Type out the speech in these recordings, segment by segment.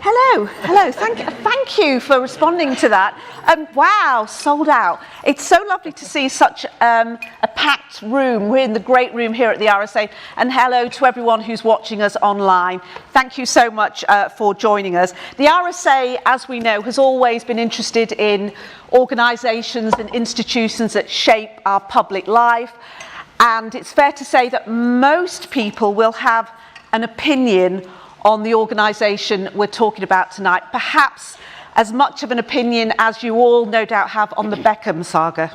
Hello. Thank you for responding to that. Wow, sold out. It's so lovely to see such a packed room. We're in the great room here at the RSA. And hello to everyone who's watching us online. Thank you so much for joining us. The RSA, as we know, has always been interested in organisations and institutions that shape our public life. And it's fair to say that most people will have an opinion on the organisation we're talking about tonight, perhaps as much of an opinion as you all no doubt have on the Beckham saga.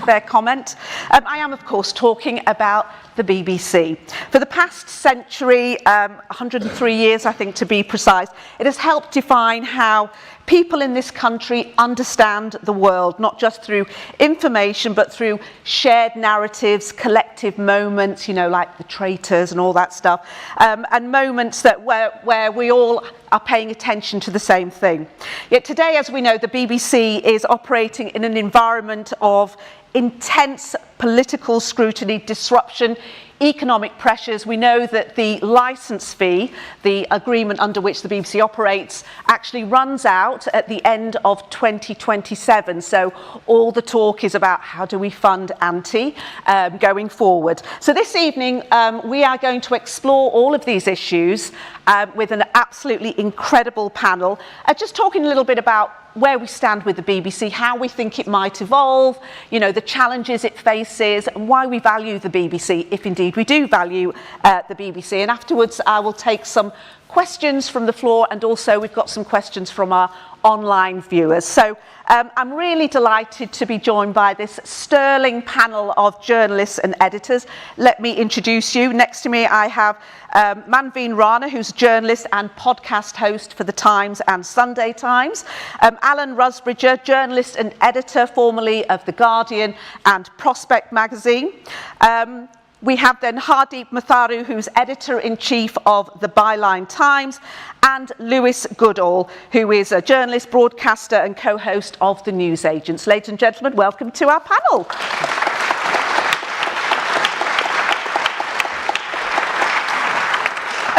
Fair comment. I am, of course, talking about the BBC. For the past century, 103 years, I think to be precise, it has helped define how people in this country understand the world, not just through information, but through shared narratives, collective moments, you know, like the traitors and all that stuff, and moments that where we all are paying attention to the same thing. Yet today, as we know, the BBC is operating in an environment of intense political scrutiny, disruption, economic pressures. We know that the licence fee, the agreement under which the BBC operates, actually runs out at the end of 2027. So all the talk is about how do we fund ANTI going forward. So this evening we are going to explore all of these issues with an absolutely incredible panel, just talking a little bit about where we stand with the BBC, how we think it might evolve, you know, the challenges it faces, and why we value the BBC, if indeed we do value the BBC. And afterwards, I will take some questions from the floor, and also we've got some questions from our online viewers. So I'm really delighted to be joined by this sterling panel of journalists and editors. Let me introduce you. Next to me, I have Manveen Rana, who's a journalist and podcast host for The Times and Sunday Times. Alan Rusbridger, journalist and editor formerly of The Guardian and Prospect magazine. We have then Hardeep Matharu, who's editor-in-chief of the Byline Times, and Goodall, who is a journalist, broadcaster and co-host of The News Agents. Ladies and gentlemen, welcome to our panel.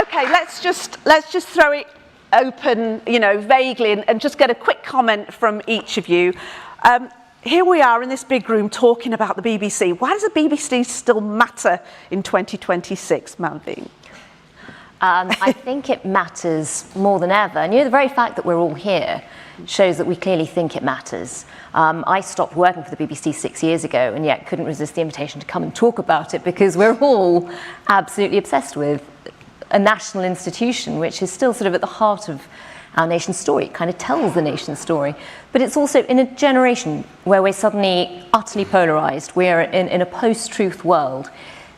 Okay, let's just throw it open, you know, vaguely, and just get a quick comment from each of you. Here we are in this big room talking about the BBC. Why does the BBC still matter in 2026, Manveen? I think it matters more than ever. And you know, the very fact that we're all here shows that we clearly think it matters. I stopped working for the BBC 6 years ago, and yet couldn't resist the invitation to come and talk about it, because we're all absolutely obsessed with a national institution which is still sort of at the heart of our nation's story. It kind of tells the nation's story. But it's also in a generation where we're suddenly utterly polarised. We're in a post-truth world.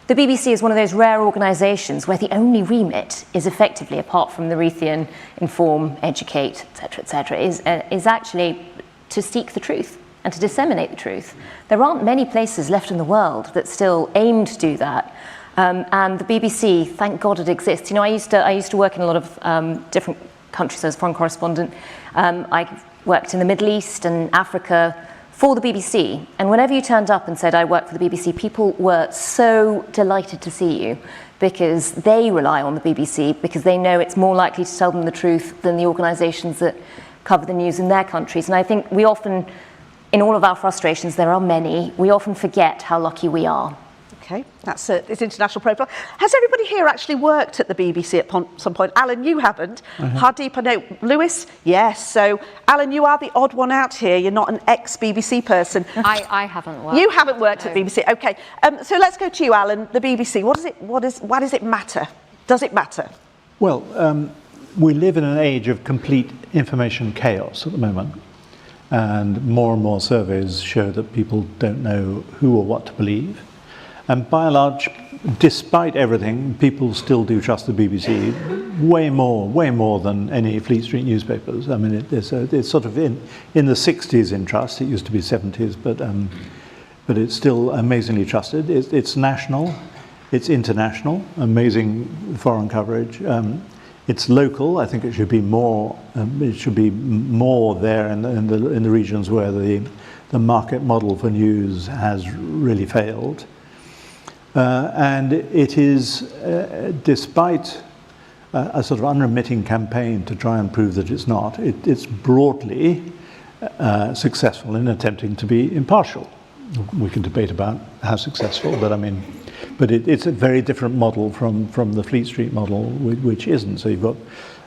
The BBC is one of those rare organisations where the only remit is effectively, apart from the Reithian inform, educate, etc., is actually to seek the truth and to disseminate the truth. There aren't many places left in the world that still aim to do that. And the BBC, thank God it exists. You know, I used to work in a lot of different countries as foreign correspondent. I worked in the Middle East and Africa for the BBC, and whenever you turned up and said I work for the BBC, people were so delighted to see you, because they rely on the BBC, because they know it's more likely to tell them the truth than the organisations that cover the news in their countries. And I think we often, in all of our frustrations, there are many, we often forget how lucky we are. Okay, that's its international profile. Has everybody here actually worked at the BBC at some point? Alan, you haven't. Hardeep, I know. Lewis? Yes. So, Alan, you are the odd one out here. You're not an ex-BBC person. I haven't worked. You haven't worked at the BBC. Okay. So let's go to you, Alan. The BBC. Why does it matter? Does it matter? Well, we live in an age of complete information chaos at the moment. And more surveys show that people don't know who or what to believe. And by and large, despite everything, people still do trust the BBC way more than any Fleet Street newspapers. I mean, it's sort of in the 60s in trust. It used to be 70s, but it's still amazingly trusted. It's national, it's international, amazing foreign coverage. It's local. I think it should be more. It should be more there in the regions where the market model for news has really failed. And it is, despite a sort of unremitting campaign to try and prove that it's not. It's broadly successful in attempting to be impartial. We can debate about how successful, but it's a very different model from the Fleet Street model, which isn't. So you've got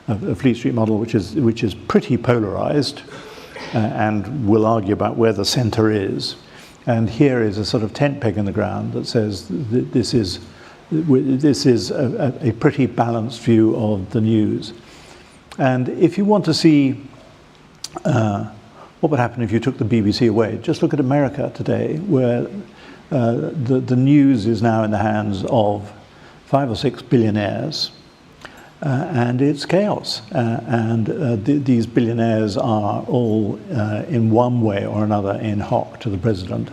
a Fleet Street model which is pretty polarized, and will argue about where the centre is. And here is a sort of tent peg in the ground that says that this is a pretty balanced view of the news. And if you want to see what would happen if you took the BBC away, just look at America today, where the news is now in the hands of 5 or 6 billionaires, and it's chaos. These billionaires are all, in one way or another, in hock to the president,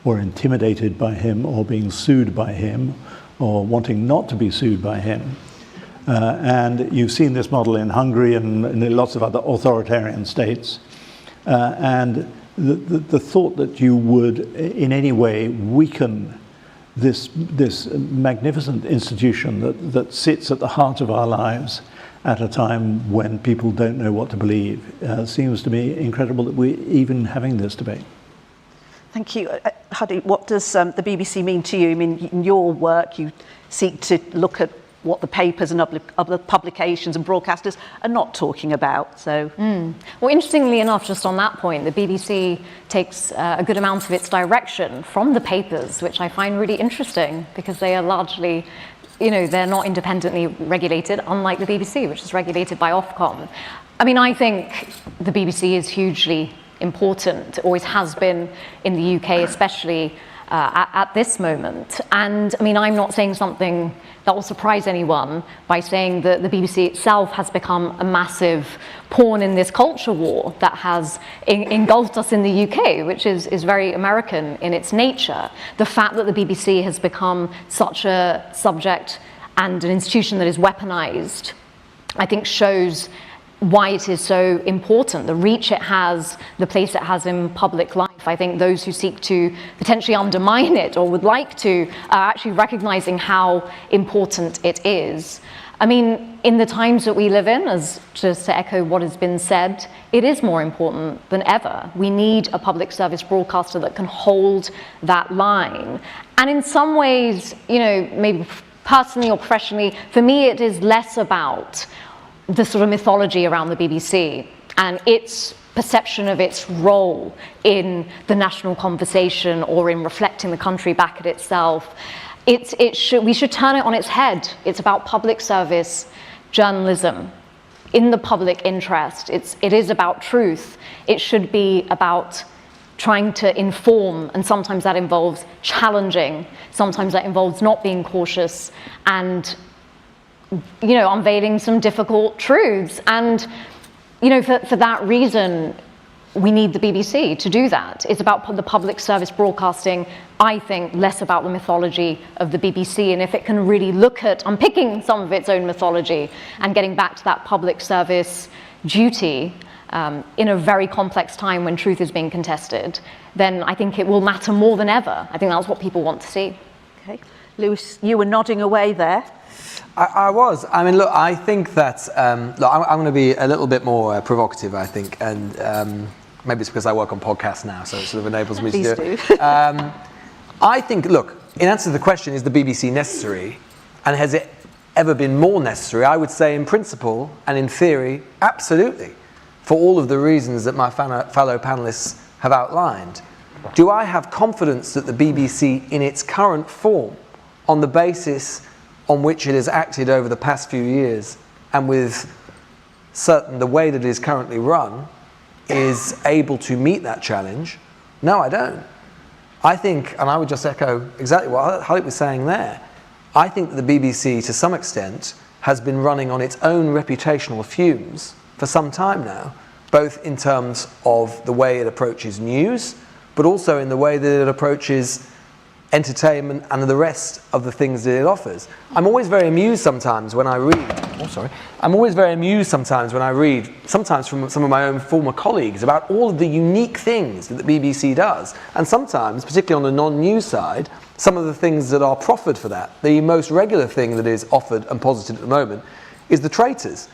or intimidated by him, or being sued by him, or wanting not to be sued by him. And you've seen this model in Hungary and in lots of other authoritarian states. And the thought that you would in any way weaken this magnificent institution that sits at the heart of our lives at a time when people don't know what to believe seems to me incredible that we're even having this debate. Thank you. Hardeep, what does the BBC mean to you? I mean, in your work, you seek to look at what the papers and other publications and broadcasters are not talking about. So, Well, interestingly enough, just on that point, the BBC takes a good amount of its direction from the papers, which I find really interesting because they are largely, they're not independently regulated, unlike the BBC, which is regulated by Ofcom. I mean, I think the BBC is hugely important, always has been in the UK, especially at this moment. And I mean, I'm not saying something that will surprise anyone by saying that the BBC itself has become a massive pawn in this culture war that has engulfed us in the UK, which is very American in its nature. The fact that the BBC has become such a subject and an institution that is weaponized, I think shows why it is so important, the reach it has, the place it has in public life. I think those who seek to potentially undermine it or would like to are actually recognizing how important it is. I mean, in the times that we live in, as just to echo what has been said, it is more important than ever. We need a public service broadcaster that can hold that line. And in some ways, maybe personally or professionally, for me it is less about the sort of mythology around the BBC and its perception of its role in the national conversation or in reflecting the country back at itself. We should turn it on its head. It's about public service journalism in the public interest. It is about truth. It should be about trying to inform, and sometimes that involves challenging, sometimes that involves not being cautious and unveiling some difficult truths. And, for that reason, we need the BBC to do that. It's about the public service broadcasting, I think, less about the mythology of the BBC, and if it can really look at unpicking some of its own mythology and getting back to that public service duty in a very complex time when truth is being contested, then I think it will matter more than ever. I think that's what people want to see. Okay. Lewis, you were nodding away there. I was. I mean, look, I think that, I'm going to be a little bit more provocative, I think, and maybe it's because I work on podcasts now, so it sort of enables me to do it. I think, look, in answer to the question, is the BBC necessary, and has it ever been more necessary? I would say in principle and in theory, absolutely, for all of the reasons that my fellow panelists have outlined. Do I have confidence that the BBC in its current form, on the basis on which it has acted over the past few years and with the way that it is currently run, is able to meet that challenge? No, I don't. I think, and I would just echo exactly what Hardeep was saying there, I think that the BBC, to some extent, has been running on its own reputational fumes for some time now, both in terms of the way it approaches news, but also in the way that it approaches entertainment and the rest of the things that it offers. I'm always very amused sometimes when I read, sometimes from some of my own former colleagues, about all of the unique things that the BBC does. And sometimes, particularly on the non-news side, some of the things that are proffered for that. The most regular thing that is offered and posited at the moment is the traitors.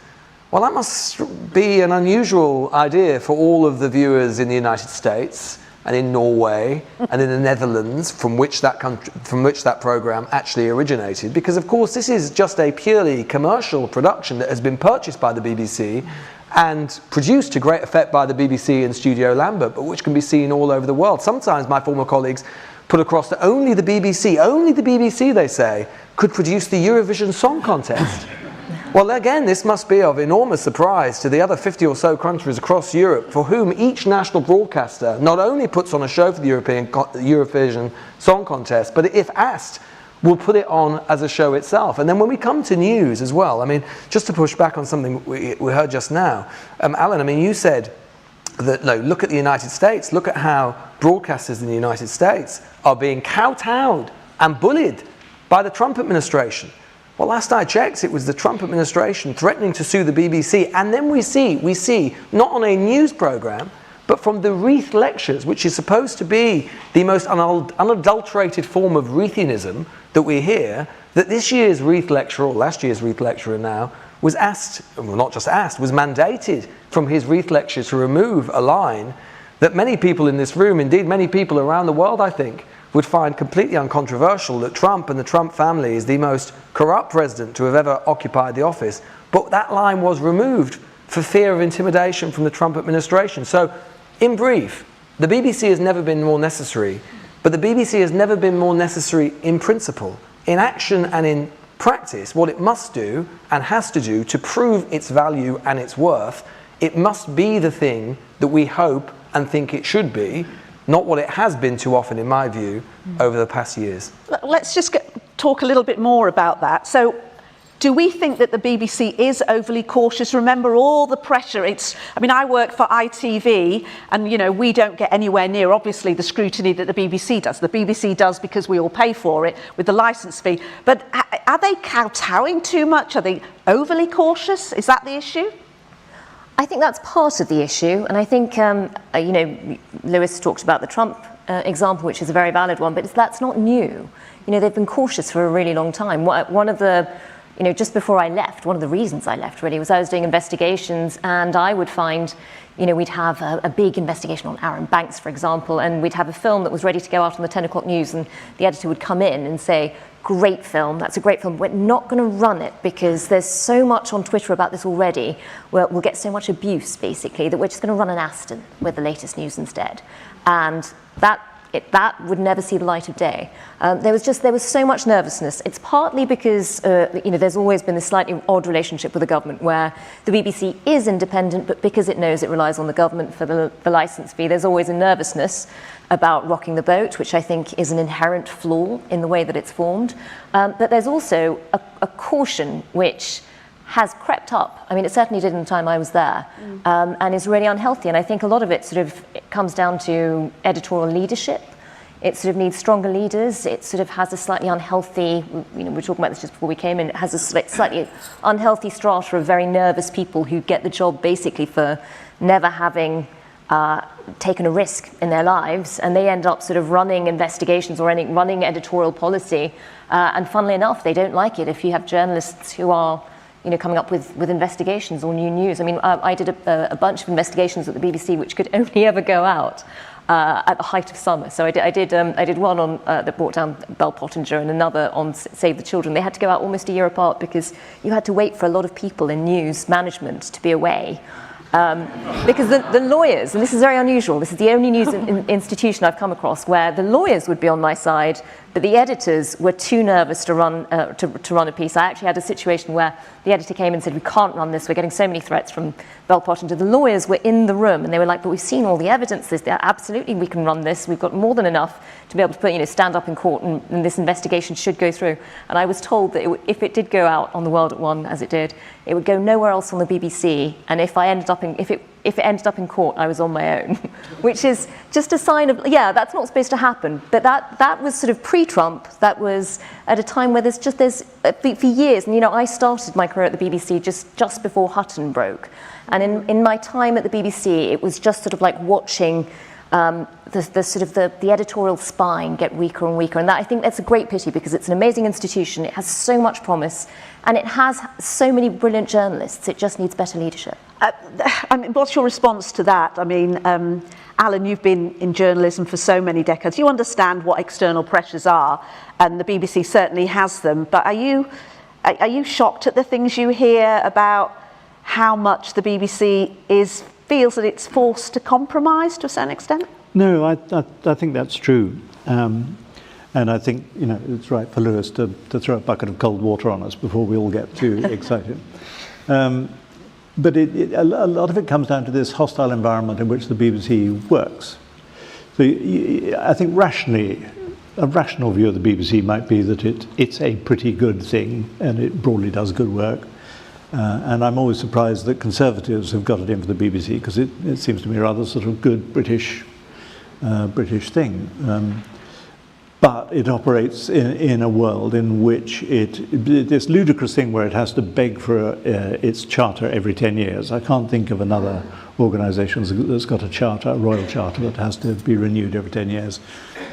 Well, that must be an unusual idea for all of the viewers in the United States and in Norway and in the Netherlands from which that program actually originated, because of course this is just a purely commercial production that has been purchased by the BBC and produced to great effect by the BBC in Studio Lambert, but which can be seen all over the world. Sometimes my former colleagues put across that only the BBC, they say, could produce the Eurovision Song Contest. Well, again, this must be of enormous surprise to the other 50 or so countries across Europe, for whom each national broadcaster not only puts on a show for the Eurovision Song Contest, but if asked, will put it on as a show itself. And then when we come to news as well, I mean, just to push back on something we heard just now, Alan, I mean, you said that, no, look at the United States, look at how broadcasters in the United States are being kowtowed and bullied by the Trump administration. Well, last I checked, it was the Trump administration threatening to sue the BBC, and then we see, not on a news programme, but from the Wreath Lectures, which is supposed to be the most unadulterated form of Wreathianism that we hear, that this year's Wreath Lecturer, or last year's Wreath Lecturer now, was asked, well, not just asked, was mandated from his Wreath Lecture to remove a line that many people in this room, indeed many people around the world, I think, would find completely uncontroversial, that Trump and the Trump family is the most corrupt president to have ever occupied the office. But that line was removed for fear of intimidation from the Trump administration. So, in brief, the BBC has never been more necessary, but the BBC has never been more necessary in principle. In action and in practice, what it must do and has to do to prove its value and its worth, it must be the thing that we hope and think it should be, not what it has been too often, in my view, over the past years. Let's just talk a little bit more about that. So, do we think that the BBC is overly cautious? Remember all the pressure. I work for ITV, and we don't get anywhere near, obviously, the scrutiny that the BBC does. The BBC does because we all pay for it with the licence fee. But are they kowtowing too much? Are they overly cautious? Is that the issue? I think that's part of the issue, and I think, Lewis talked about the Trump example, which is a very valid one, but that's not new. They've been cautious for a really long time. One of the, just before I left, one of the reasons I left really was I was doing investigations, and I would find, we'd have a big investigation on Aaron Banks, for example, and we'd have a film that was ready to go out on the 10 o'clock news, and the editor would come in and say, great film, that's a great film, we're not going to run it because there's so much on Twitter about this already, we'll get so much abuse basically that we're just going to run an Aston with the latest news instead. And that would never see the light of day. There was so much nervousness. It's partly because there's always been this slightly odd relationship with the government where the BBC is independent, but because it knows it relies on the government for the licence fee, there's always a nervousness about rocking the boat, which I think is an inherent flaw in the way that it's formed. But there's also a caution which has crept up. It certainly did in the time I was there, and is really unhealthy. And I think a lot of it it comes down to editorial leadership. It needs stronger leaders. It has a slightly unhealthy, we were talking about this just before we came in, it has a slightly unhealthy strata of very nervous people who get the job basically for never having taken a risk in their lives, and they end up running investigations or running editorial policy, and funnily enough, they don't like it if you have journalists who are coming up with investigations or new news. I did a bunch of investigations at the BBC which could only ever go out at the height of summer. So I did one on that brought down Bell Pottinger and another on Save the Children. They had to go out almost a year apart because you had to wait for a lot of people in news management to be away. Because the lawyers, and this is very unusual, this is the only news institution I've come across where the lawyers would be on my side, but the editors were too nervous to run a piece. I actually had a situation where the editor came and said, we can't run this, we're getting so many threats from Bell Pottinger. The lawyers were in the room and they were like, but we've seen all the evidence, absolutely we can run this, we've got more than enough to be able to stand up in court and this investigation should go through. And I was told that if it did go out on the World at One, as it did, it would go nowhere else on the BBC, and if it ended up in court, I was on my own, which is just a sign of, that's not supposed to happen. But that was pre-Trump. That was at a time where there's for years, and I started my career at the BBC just before Hutton broke. And in my time at the BBC, it was just like watching the editorial spine get weaker and weaker, and that, I think that's a great pity, because it's an amazing institution, it has so much promise, and it has so many brilliant journalists. It just needs better leadership. I mean, what's your response to that? I mean, Alan, you've been in journalism for so many decades. You understand what external pressures are, and the BBC certainly has them. But are you shocked at the things you hear about how much the BBC feels that it's forced to compromise to a certain extent? No, I think that's true. And I think, it's right for Lewis to throw a bucket of cold water on us before we all get too excited. But a lot of it comes down to this hostile environment in which the BBC works. So I think a rational view of the BBC might be that it's a pretty good thing and it broadly does good work. And I'm always surprised that Conservatives have got it in for the BBC, because it seems to me a rather sort of good British thing. But it operates in a world in which this ludicrous thing where it has to beg for its charter every 10 years. I can't think of another organisation that's got a royal charter that has to be renewed every 10 years.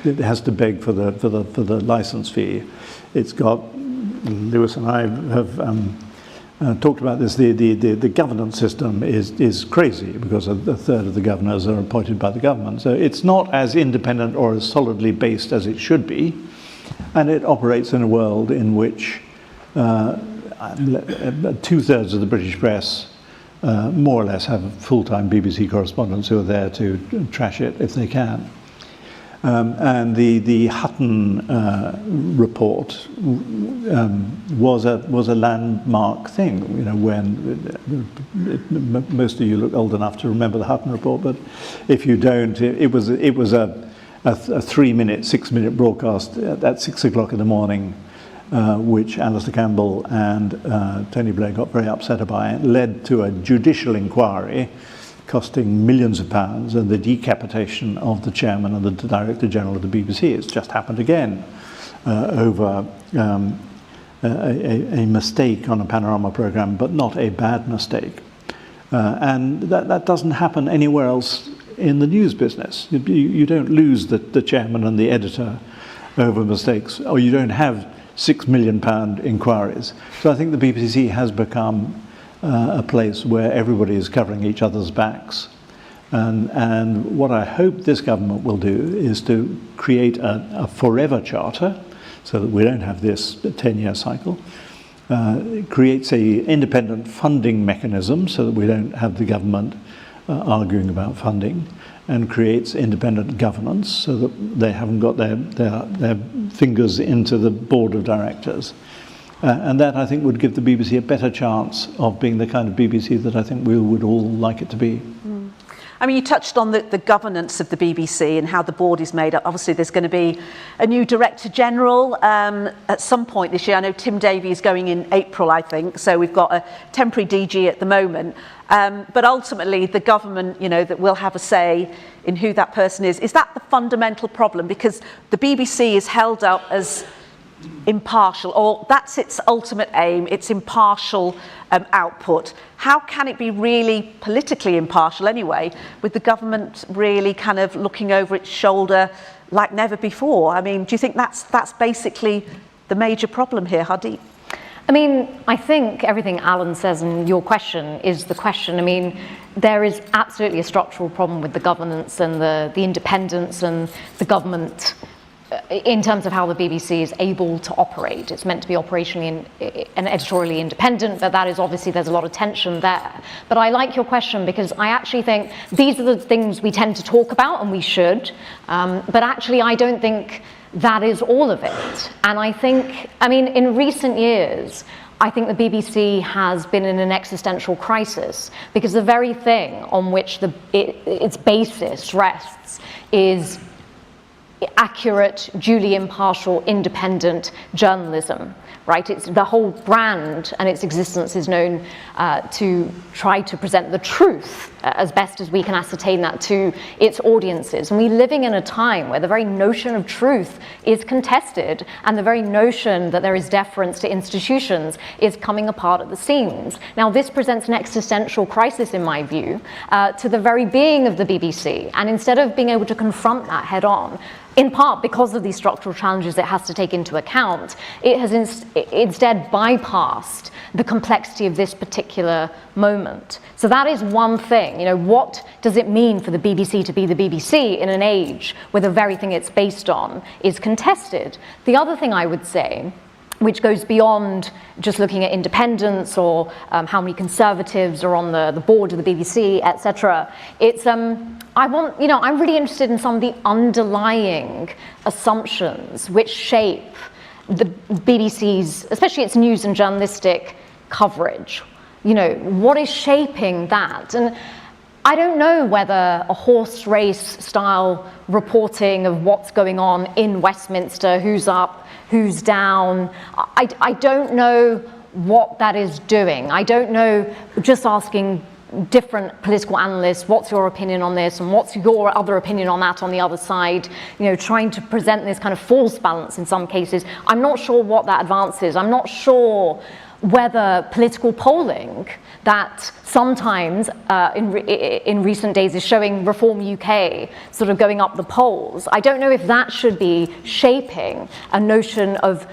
It has to beg for the licence fee. It's got, Lewis and I have talked about this, the governance system is crazy, because a third of the governors are appointed by the government. So it's not as independent or as solidly based as it should be. And it operates in a world in which 2/3 of the British press more or less have full-time BBC correspondents who are there to trash it if they can. And the Hutton report was a landmark thing. When most of you look old enough to remember the Hutton report, but if you don't, it was a 3-minute, 6-minute broadcast at 6 o'clock in the morning, which Alistair Campbell and Tony Blair got very upset by. It led to a judicial inquiry costing millions of pounds, and the decapitation of the chairman and the director general of the BBC. It's just happened again over a mistake on a panorama programme, but not a bad mistake. And that doesn't happen anywhere else in the news business. You don't lose the chairman and the editor over mistakes, or you don't have £6 million inquiries. So I think the BBC has become a place where everybody is covering each other's backs. And what I hope this government will do is to create a forever charter, so that we don't have this 10-year cycle. It creates an independent funding mechanism, so that we don't have the government arguing about funding, and creates independent governance, so that they haven't got their fingers into the board of directors. And that, I think, would give the BBC a better chance of being the kind of BBC that I think we would all like it to be. I mean, you touched on the governance of the BBC and how the board is made up. Obviously, there's going to be a new Director General at some point this year. I know Tim Davie is going in April, I think, so we've got a temporary DG at the moment. But ultimately, the government, that will have a say in who that person is. Is that the fundamental problem? Because the BBC is held up as impartial, or that's its ultimate aim, its impartial output. How can it be really politically impartial anyway, with the government really kind of looking over its shoulder like never before? I mean, do you think that's basically the major problem here, Hardeep? I mean, I think everything Alan says in your question is the question. I mean, there is absolutely a structural problem with the governance and the independence and the government in terms of how the BBC is able to operate. It's meant to be operationally and editorially independent, but that is obviously, there's a lot of tension there. But I like your question, because I actually think these are the things we tend to talk about, and we should, but actually I don't think that is all of it. And I think, in recent years, I think the BBC has been in an existential crisis, because the very thing on which its basis rests is accurate, duly impartial, independent journalism, right? It's the whole brand and its existence is known to try to present the truth as best as we can ascertain that to its audiences. And we're living in a time where the very notion of truth is contested, and the very notion that there is deference to institutions is coming apart at the seams. Now, this presents an existential crisis, in my view, to the very being of the BBC. And instead of being able to confront that head on, in part because of these structural challenges it has to take into account, it has instead bypassed the complexity of this particular moment. So that is one thing. You know, what does it mean for the BBC to be the BBC in an age where the very thing it's based on is contested? The other thing I would say, which goes beyond just looking at independence or how many conservatives are on the board of the BBC, etc. It's I'm really interested in some of the underlying assumptions which shape the BBC's, especially its news and journalistic coverage. You know, what is shaping that? And I don't know whether a horse race style reporting of what's going on in Westminster, who's up, who's down, I don't know what that is doing. I don't know, just asking different political analysts, what's your opinion on this and what's your other opinion on that on the other side, you know, trying to present this kind of false balance in some cases. I'm not sure what that advances. I'm not sure whether political polling that sometimes in recent days is showing Reform UK sort of going up the polls, I don't know if that should be shaping a notion of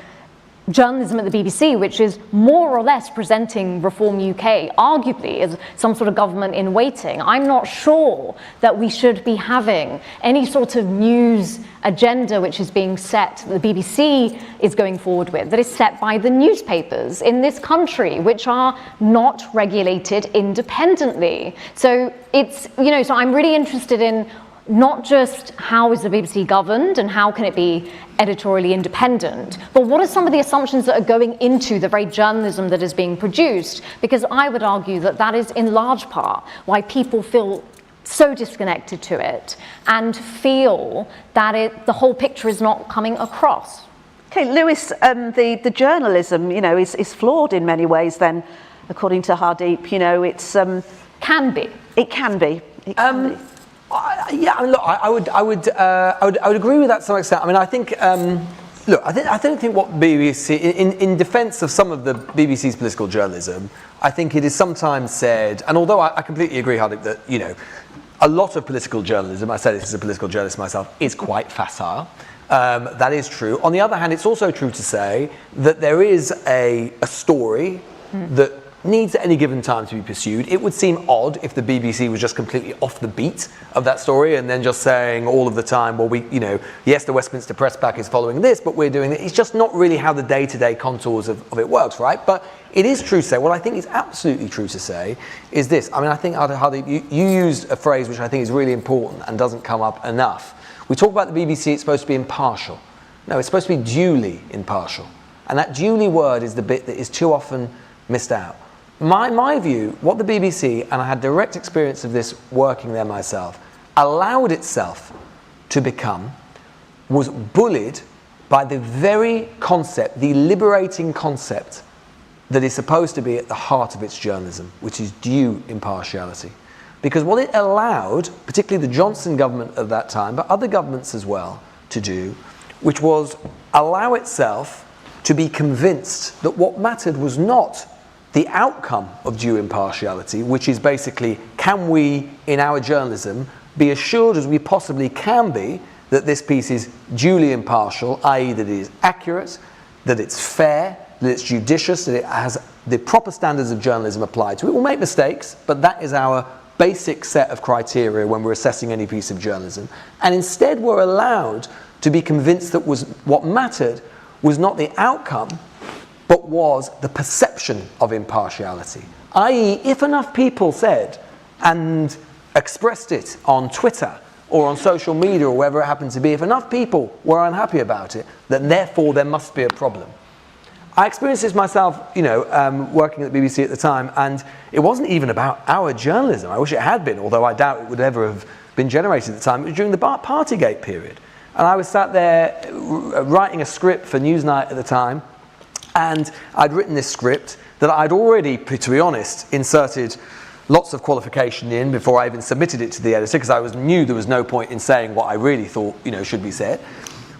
journalism at the BBC, which is more or less presenting Reform UK, arguably as some sort of government in waiting. I'm not sure that we should be having any sort of news agenda which is being set, the BBC is going forward with, that is set by the newspapers in this country, which are not regulated independently. So it's, you know, so I'm really interested in not just how is the BBC governed and how can it be editorially independent, but what are some of the assumptions that are going into the very journalism that is being produced? Because I would argue that that is in large part why people feel so disconnected to it and feel that the whole picture is not coming across. Okay, Lewis, the journalism, you know, is flawed in many ways then, according to Hardeep. You know, it's... Can be. It can be. It can be. Yeah, I mean, look, I would agree with that to some extent. I mean, I think, look, I don't think what BBC, in defence of some of the BBC's political journalism, I think it is sometimes said, and although I completely agree, Hardeep, that, you know, a lot of political journalism, I said this as a political journalist myself, is quite facile. That is true. On the other hand, it's also true to say that there is a story that needs at any given time to be pursued. It would seem odd if the BBC was just completely off the beat of that story and then just saying all of the time, well, yes, the Westminster Press Pack is following this, but we're doing it. It's just not really how the day-to-day contours of it works, right? But it is true to say, what I think is absolutely true to say is this. I mean, I think, Hardeep, you used a phrase which I think is really important and doesn't come up enough. We talk about the BBC, it's supposed to be impartial. No, it's supposed to be duly impartial. And that duly word is the bit that is too often missed out. My view, what the BBC, and I had direct experience of this working there myself, allowed itself to become was bullied by the very concept, the liberating concept that is supposed to be at the heart of its journalism, which is due impartiality. Because what it allowed, particularly the Johnson government at that time, but other governments as well, to do, which was allow itself to be convinced that what mattered was not the outcome of due impartiality, which is basically, can we, in our journalism, be assured as we possibly can be that this piece is duly impartial, i.e. that it is accurate, that it's fair, that it's judicious, that it has the proper standards of journalism applied to it. We'll make mistakes, but that is our basic set of criteria when we're assessing any piece of journalism. And instead we're allowed to be convinced that what mattered was not the outcome, but was the perception of impartiality. I.e., if enough people said and expressed it on Twitter or on social media or wherever it happened to be, if enough people were unhappy about it, then therefore there must be a problem. I experienced this myself, working at the BBC at the time, and it wasn't even about our journalism. I wish it had been, although I doubt it would ever have been generated at the time. It was during the Partygate period. And I was sat there writing a script for Newsnight at the time, And I'd written this script that I'd already, to be honest, inserted lots of qualification in before I even submitted it to the editor, because I knew there was no point in saying what I really thought, should be said.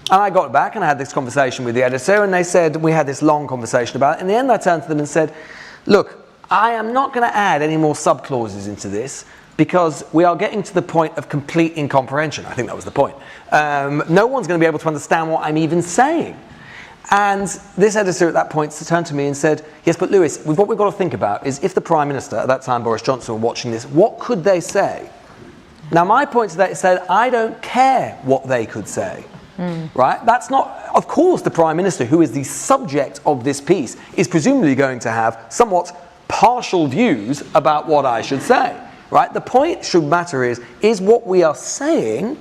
And I got back and I had this conversation with the editor, and they said, we had this long conversation about it. In the end, I turned to them and said, look, I am not going to add any more subclauses into this, because we are getting to the point of complete incomprehension. I think that was the point. No one's going to be able to understand what I'm even saying. And this editor at that point turned to me and said, yes, but Lewis, what we've got to think about is if the Prime Minister, at that time Boris Johnson, were watching this, what could they say? Now, my point to that is said, I don't care what they could say. Right? That's not, of course, the Prime Minister, who is the subject of this piece, is presumably going to have somewhat partial views about what I should say. Right? The point should matter is what we are saying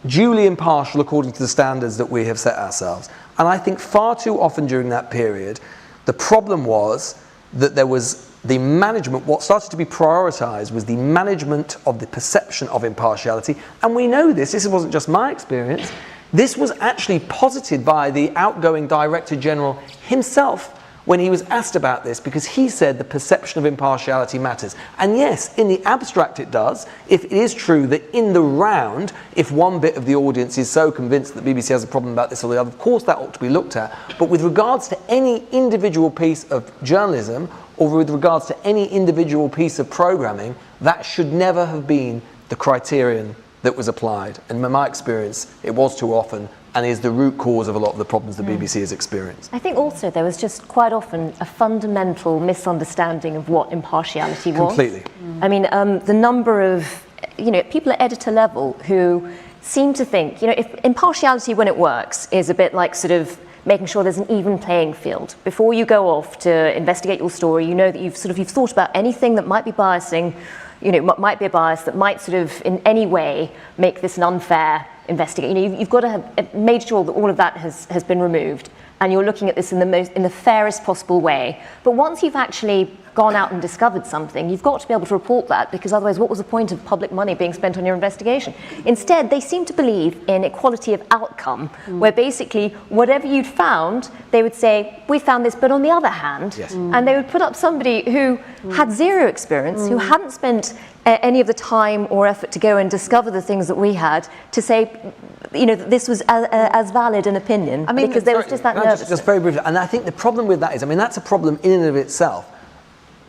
duly impartial according to the standards that we have set ourselves? And I think far too often during that period, the problem was that there was the management, what started to be prioritised was the management of the perception of impartiality. And we know this wasn't just my experience, this was actually posited by the outgoing Director General himself when he was asked about this, because he said the perception of impartiality matters. And yes, in the abstract it does, if it is true that in the round, if one bit of the audience is so convinced that the BBC has a problem about this or the other, of course that ought to be looked at. But with regards to any individual piece of journalism, or with regards to any individual piece of programming, that should never have been the criterion that was applied. And in my experience, it was too often, and is the root cause of a lot of the problems the BBC has experienced. I think also there was just quite often a fundamental misunderstanding of what impartiality was. Completely. I mean, the number of people at editor level who seem to think, if impartiality when it works is a bit like sort of making sure there's an even playing field. Before you go off to investigate your story, you know that you've thought about anything that might be biasing, might be a bias that might sort of in any way make this an unfair investigation. You've got to have made sure that all of that has been removed, and you're looking at this in the fairest possible way. But once you've actually gone out and discovered something, you've got to be able to report that, because otherwise what was the point of public money being spent on your investigation? Instead, they seem to believe in equality of outcome, where basically whatever you'd found, they would say, we found this, but on the other hand, yes. And they would put up somebody who had zero experience, who hadn't spent any of the time or effort to go and discover the things that we had, to say, that this was as valid an opinion, because there was just that nervousness. Just very briefly, and I think the problem with that is, that's a problem in and of itself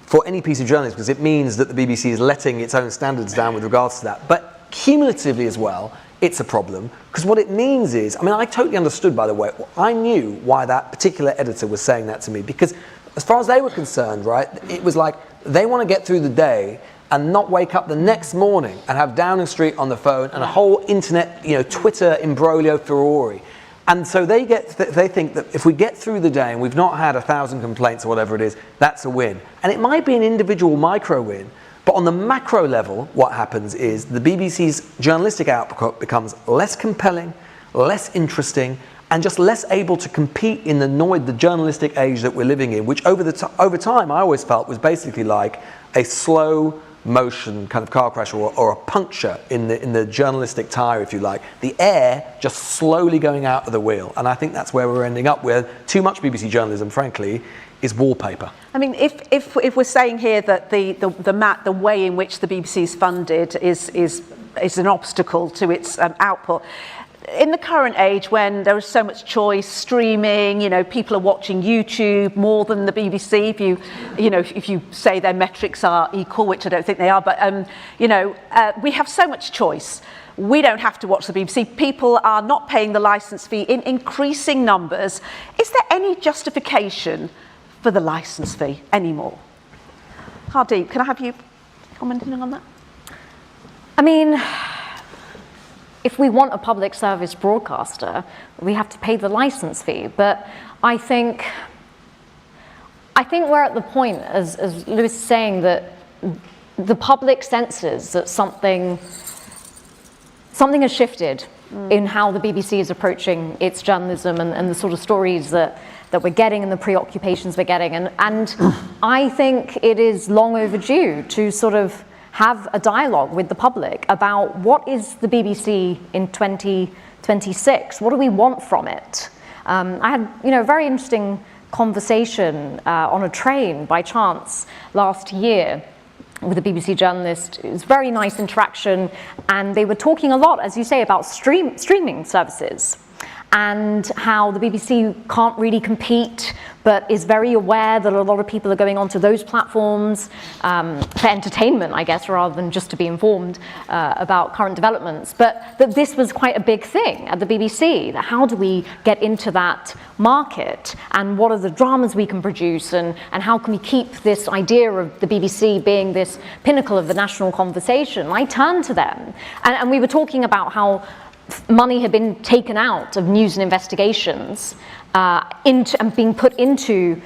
for any piece of journalism, because it means that the BBC is letting its own standards down with regards to that. But cumulatively as well, it's a problem, because what it means is, I totally understood, by the way, I knew why that particular editor was saying that to me, because as far as they were concerned, right, it was like they want to get through the day and not wake up the next morning and have Downing Street on the phone and a whole internet, Twitter imbroglio furore. And so they think that if we get through the day and we've not had 1,000 complaints or whatever it is, that's a win. And it might be an individual micro win, but on the macro level, what happens is the BBC's journalistic output becomes less compelling, less interesting, and just less able to compete in the journalistic age that we're living in, which over time I always felt was basically like a slow motion kind of car crash or a puncture in the journalistic tire, if you like. The air just slowly going out of the wheel. And I think that's where we're ending up, where too much BBC journalism, frankly, is wallpaper. If we're saying here that the way in which the BBC is funded is an obstacle to its output, in the current age when there is so much choice, streaming, people are watching YouTube more than the BBC. If you say their metrics are equal, which I don't think they are, but we have so much choice. We don't have to watch the BBC. People are not paying the licence fee in increasing numbers. Is there any justification for the licence fee anymore? Hardeep, can I have you commenting on that? If we want a public service broadcaster, we have to pay the license fee. But I think we're at the point, as Lewis is saying, that the public senses that something has shifted in how the BBC is approaching its journalism and the sort of stories that we're getting and the preoccupations we're getting. And I think it is long overdue to sort of have a dialogue with the public about what is the BBC in 2026? What do we want from it? I had a very interesting conversation on a train by chance last year with a BBC journalist. It was very nice interaction, and they were talking a lot, as you say, about streaming services and how the BBC can't really compete, but is very aware that a lot of people are going onto those platforms for entertainment, I guess, rather than just to be informed about current developments. But that this was quite a big thing at the BBC. That how do we get into that market, and what are the dramas we can produce, and how can we keep this idea of the BBC being this pinnacle of the national conversation? I turned to them, and we were talking about how money had been taken out of news and investigations and being put into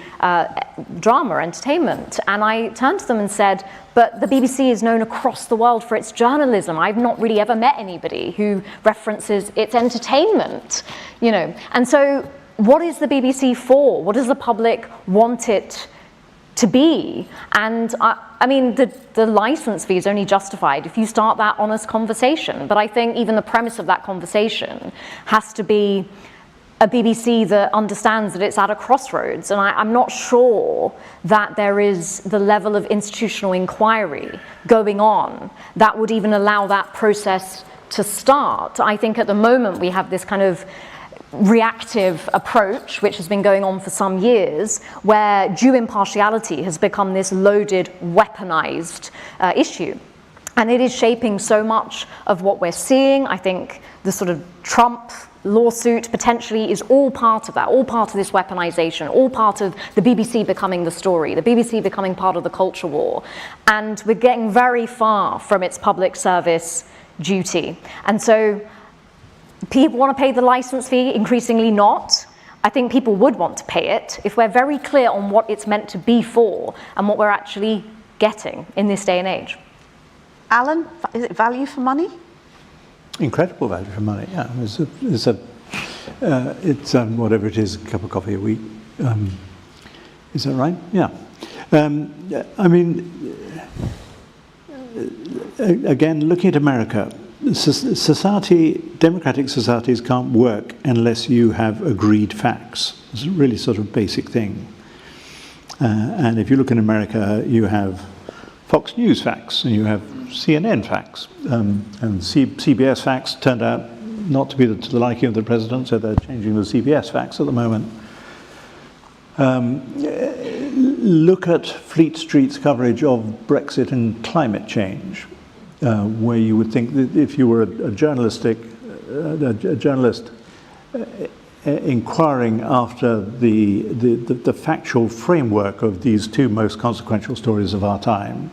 drama, entertainment. And I turned to them and said, but the BBC is known across the world for its journalism. I've not really ever met anybody who references its entertainment, you know. And so what is the BBC for? What does the public want it to be? And I mean, the license fee is only justified if you start that honest conversation. But I think even the premise of that conversation has to be a BBC that understands that it's at a crossroads. And I'm not sure that there is the level of institutional inquiry going on that would even allow that process to start. I think at the moment we have this kind of reactive approach, which has been going on for some years, where due impartiality has become this loaded, weaponized issue. And it is shaping so much of what we're seeing. I think the sort of Trump lawsuit potentially is all part of that, all part of this weaponization, all part of the BBC becoming the story, the BBC becoming part of the culture war. And we're getting very far from its public service duty. And so people want to pay the license fee, increasingly not. I think people would want to pay it if we're very clear on what it's meant to be for and what we're actually getting in this day and age. Alan, is it value for money? Incredible value for money, yeah. It's whatever it is, a cup of coffee a week. Is that right? Yeah. I mean, again, looking at America, democratic societies can't work unless you have agreed facts. It's a really sort of basic thing. And if you look in America, you have Fox News facts and you have CNN facts. And CBS facts turned out not to be to the liking of the president, so they're changing the CBS facts at the moment. Look at Fleet Street's coverage of Brexit and climate change. Where you would think that if you were a journalist inquiring after the factual framework of these two most consequential stories of our time,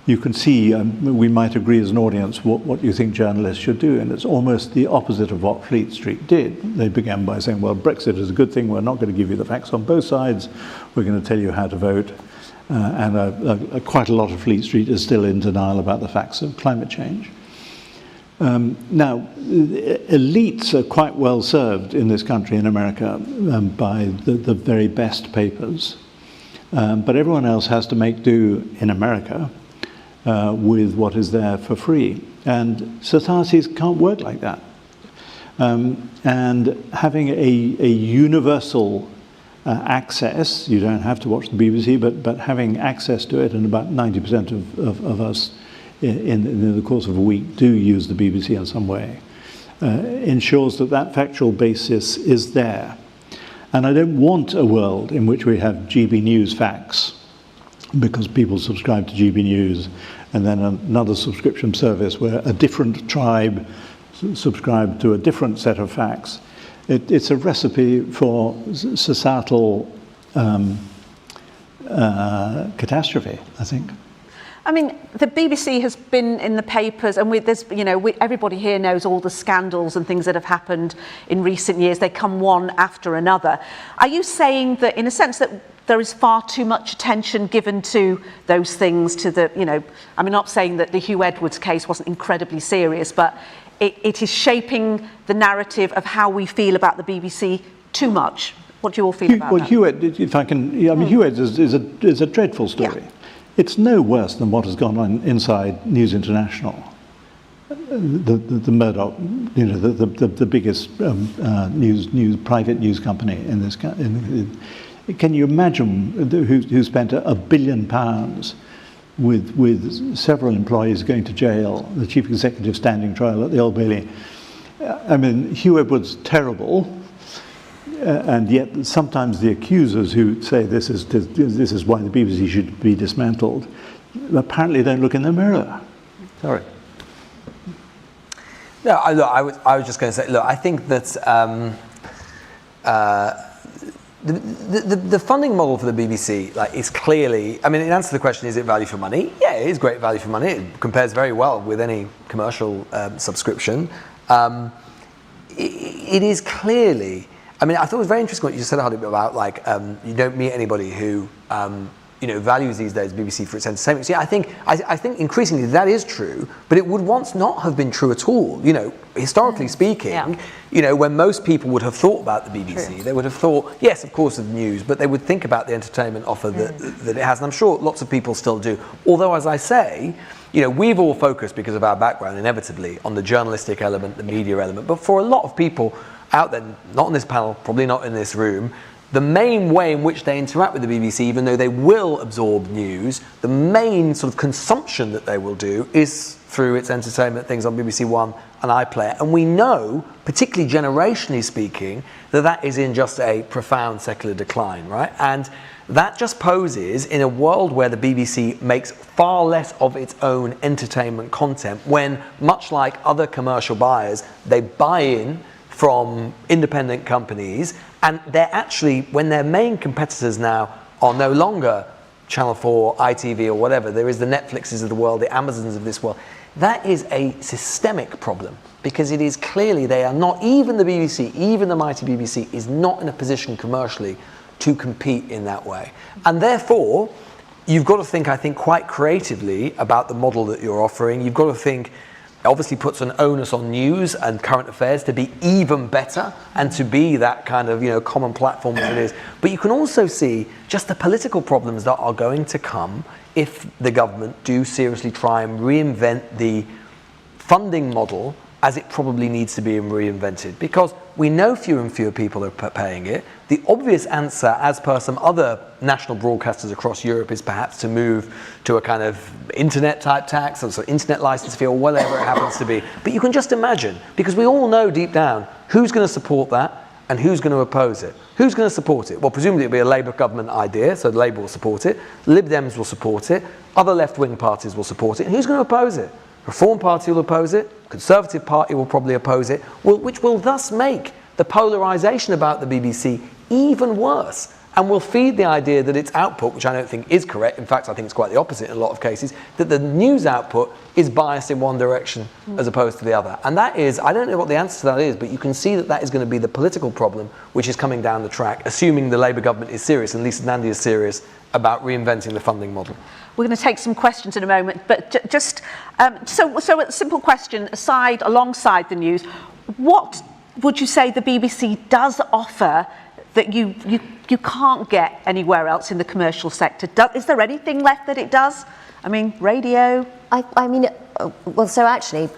you can see, we might agree as an audience what you think journalists should do, and it's almost the opposite of what Fleet Street did. They began by saying, well, Brexit is a good thing, we're not going to give you the facts on both sides, we're going to tell you how to vote. And quite a lot of Fleet Street is still in denial about the facts of climate change. Now, elites are quite well served in this country, in America, by the very best papers. But everyone else has to make do in America with what is there for free. And societies can't work like that. And having a universal access, you don't have to watch the BBC, but having access to it, and about 90% of us in the course of a week do use the BBC in some way, ensures that factual basis is there. And I don't want a world in which we have GB News facts because people subscribe to GB News, and then another subscription service where a different tribe subscribe to a different set of facts. It's a recipe for societal catastrophe, I think. I mean, the BBC has been in the papers, and everybody here knows all the scandals and things that have happened in recent years. They come one after another. Are you saying that, in a sense, that there is far too much attention given to those things, I'm not saying that the Hugh Edwards case wasn't incredibly serious, but it is shaping the narrative of how we feel about the BBC too much. What do you all feel about that? Hugh Edwards, if I can, Hugh Edwards is a dreadful story. Yeah. It's no worse than what has gone on inside News International. The Murdoch, the biggest private news company in this country. Can you imagine who spent £1 billion with several employees going to jail, the chief executive standing trial at the Old Bailey? I mean, Hugh Edwards, terrible, and yet sometimes the accusers who say this is why the BBC should be dismantled, apparently don't look in the mirror. Sorry. No, I was just going to say, look, I think that the funding model for the BBC is clearly, I mean, in answer to the question, is it value for money? Yeah, it is great value for money. It compares very well with any commercial subscription. It is clearly, I mean, I thought it was very interesting what you said, Hardeep, about you don't meet anybody who values these days BBC for its entertainment. So, yeah, I think increasingly that is true, but it would once not have been true at all. Historically speaking, when most people would have thought about the BBC, they would have thought, yes, of course, of the news, but they would think about the entertainment offer that it has, and I'm sure lots of people still do. Although, as I say, we've all focused, because of our background, inevitably, on the journalistic element, the media element, but for a lot of people out there, not on this panel, probably not in this room, the main way in which they interact with the BBC, even though they will absorb news, the main sort of consumption that they will do is through its entertainment things on BBC One and iPlayer. And we know, particularly generationally speaking, that is in just a profound secular decline, right? And that just poses, in a world where the BBC makes far less of its own entertainment content, when, much like other commercial buyers, they buy in from independent companies, and they're actually, when their main competitors now are no longer Channel 4, ITV or whatever, there is the Netflixes of the world, the Amazons of this world, that is a systemic problem, because it is clearly they are not, even the BBC, even the mighty BBC, is not in a position commercially to compete in that way. And therefore, you've got to think, I think, quite creatively about the model that you're offering. You've got to think, obviously puts an onus on news and current affairs to be even better and to be that kind of common platform as it is. But you can also see just the political problems that are going to come if the government do seriously try and reinvent the funding model as it probably needs to be reinvented, because we know fewer and fewer people are paying it. The obvious answer, as per some other national broadcasters across Europe, is perhaps to move to a kind of internet type tax, or internet license fee, or whatever it happens to be. But you can just imagine, because we all know deep down who's going to support that and who's going to oppose it. Who's going to support it? Well, presumably it'll be a Labour government idea, so Labour will support it. Lib Dems will support it. Other left-wing parties will support it. And who's going to oppose it? Reform Party will oppose it. Conservative Party will probably oppose it, which will thus make the polarisation about the BBC even worse, and will feed the idea that its output, which I don't think is correct, in fact I think it's quite the opposite in a lot of cases, that the news output is biased in one direction as opposed to the other. And that is, I don't know what the answer to that is, but you can see that is going to be the political problem which is coming down the track, assuming the Labour government is serious, and Lisa Nandy is serious about reinventing the funding model. We're going to take some questions in a moment, but just so a simple question alongside the news, what would you say the BBC does offer that you can't get anywhere else in the commercial sector? Is there anything left that it does? I mean, radio? I mean, well, so actually,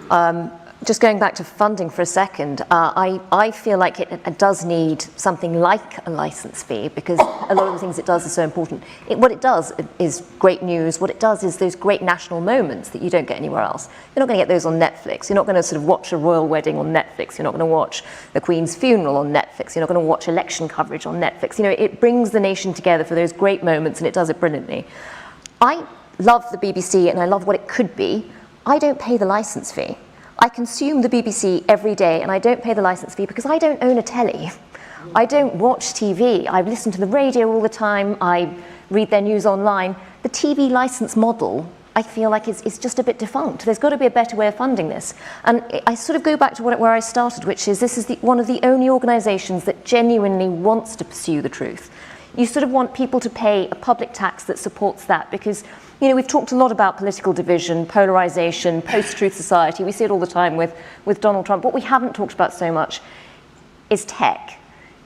just going back to funding for a second, I feel like it does need something like a licence fee, because a lot of the things it does are so important. What it does is great news. What it does is those great national moments that you don't get anywhere else. You're not going to get those on Netflix. You're not going to sort of watch a royal wedding on Netflix. You're not going to watch the Queen's funeral on Netflix. You're not going to watch election coverage on Netflix. It brings the nation together for those great moments, and it does it brilliantly. I love the BBC, and I love what it could be. I don't pay the licence fee. I consume the BBC every day, and I don't pay the licence fee because I don't own a telly. I don't watch TV. I listen to the radio all the time. I read their news online. The TV licence model, I feel like, is just a bit defunct. There's got to be a better way of funding this. And I sort of go back to where I started, which is this is one of the only organisations that genuinely wants to pursue the truth. You sort of want people to pay a public tax that supports that, because we've talked a lot about political division, polarisation, post-truth society. We see it all the time with Donald Trump. What we haven't talked about so much is tech.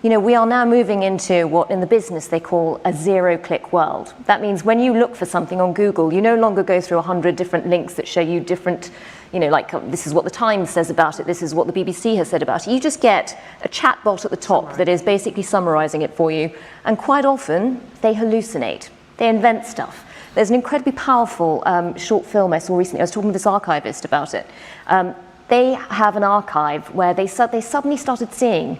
we are now moving into what in the business they call a zero-click world. That means when you look for something on Google, you no longer go through 100 different links that show you different, like this is what the Times says about it, this is what the BBC has said about it. You just get a chat bot at the top that is basically summarizing it for you. And quite often, they hallucinate. They invent stuff. There's an incredibly powerful short film I saw recently. I was talking to this archivist about it. They have an archive where they suddenly started seeing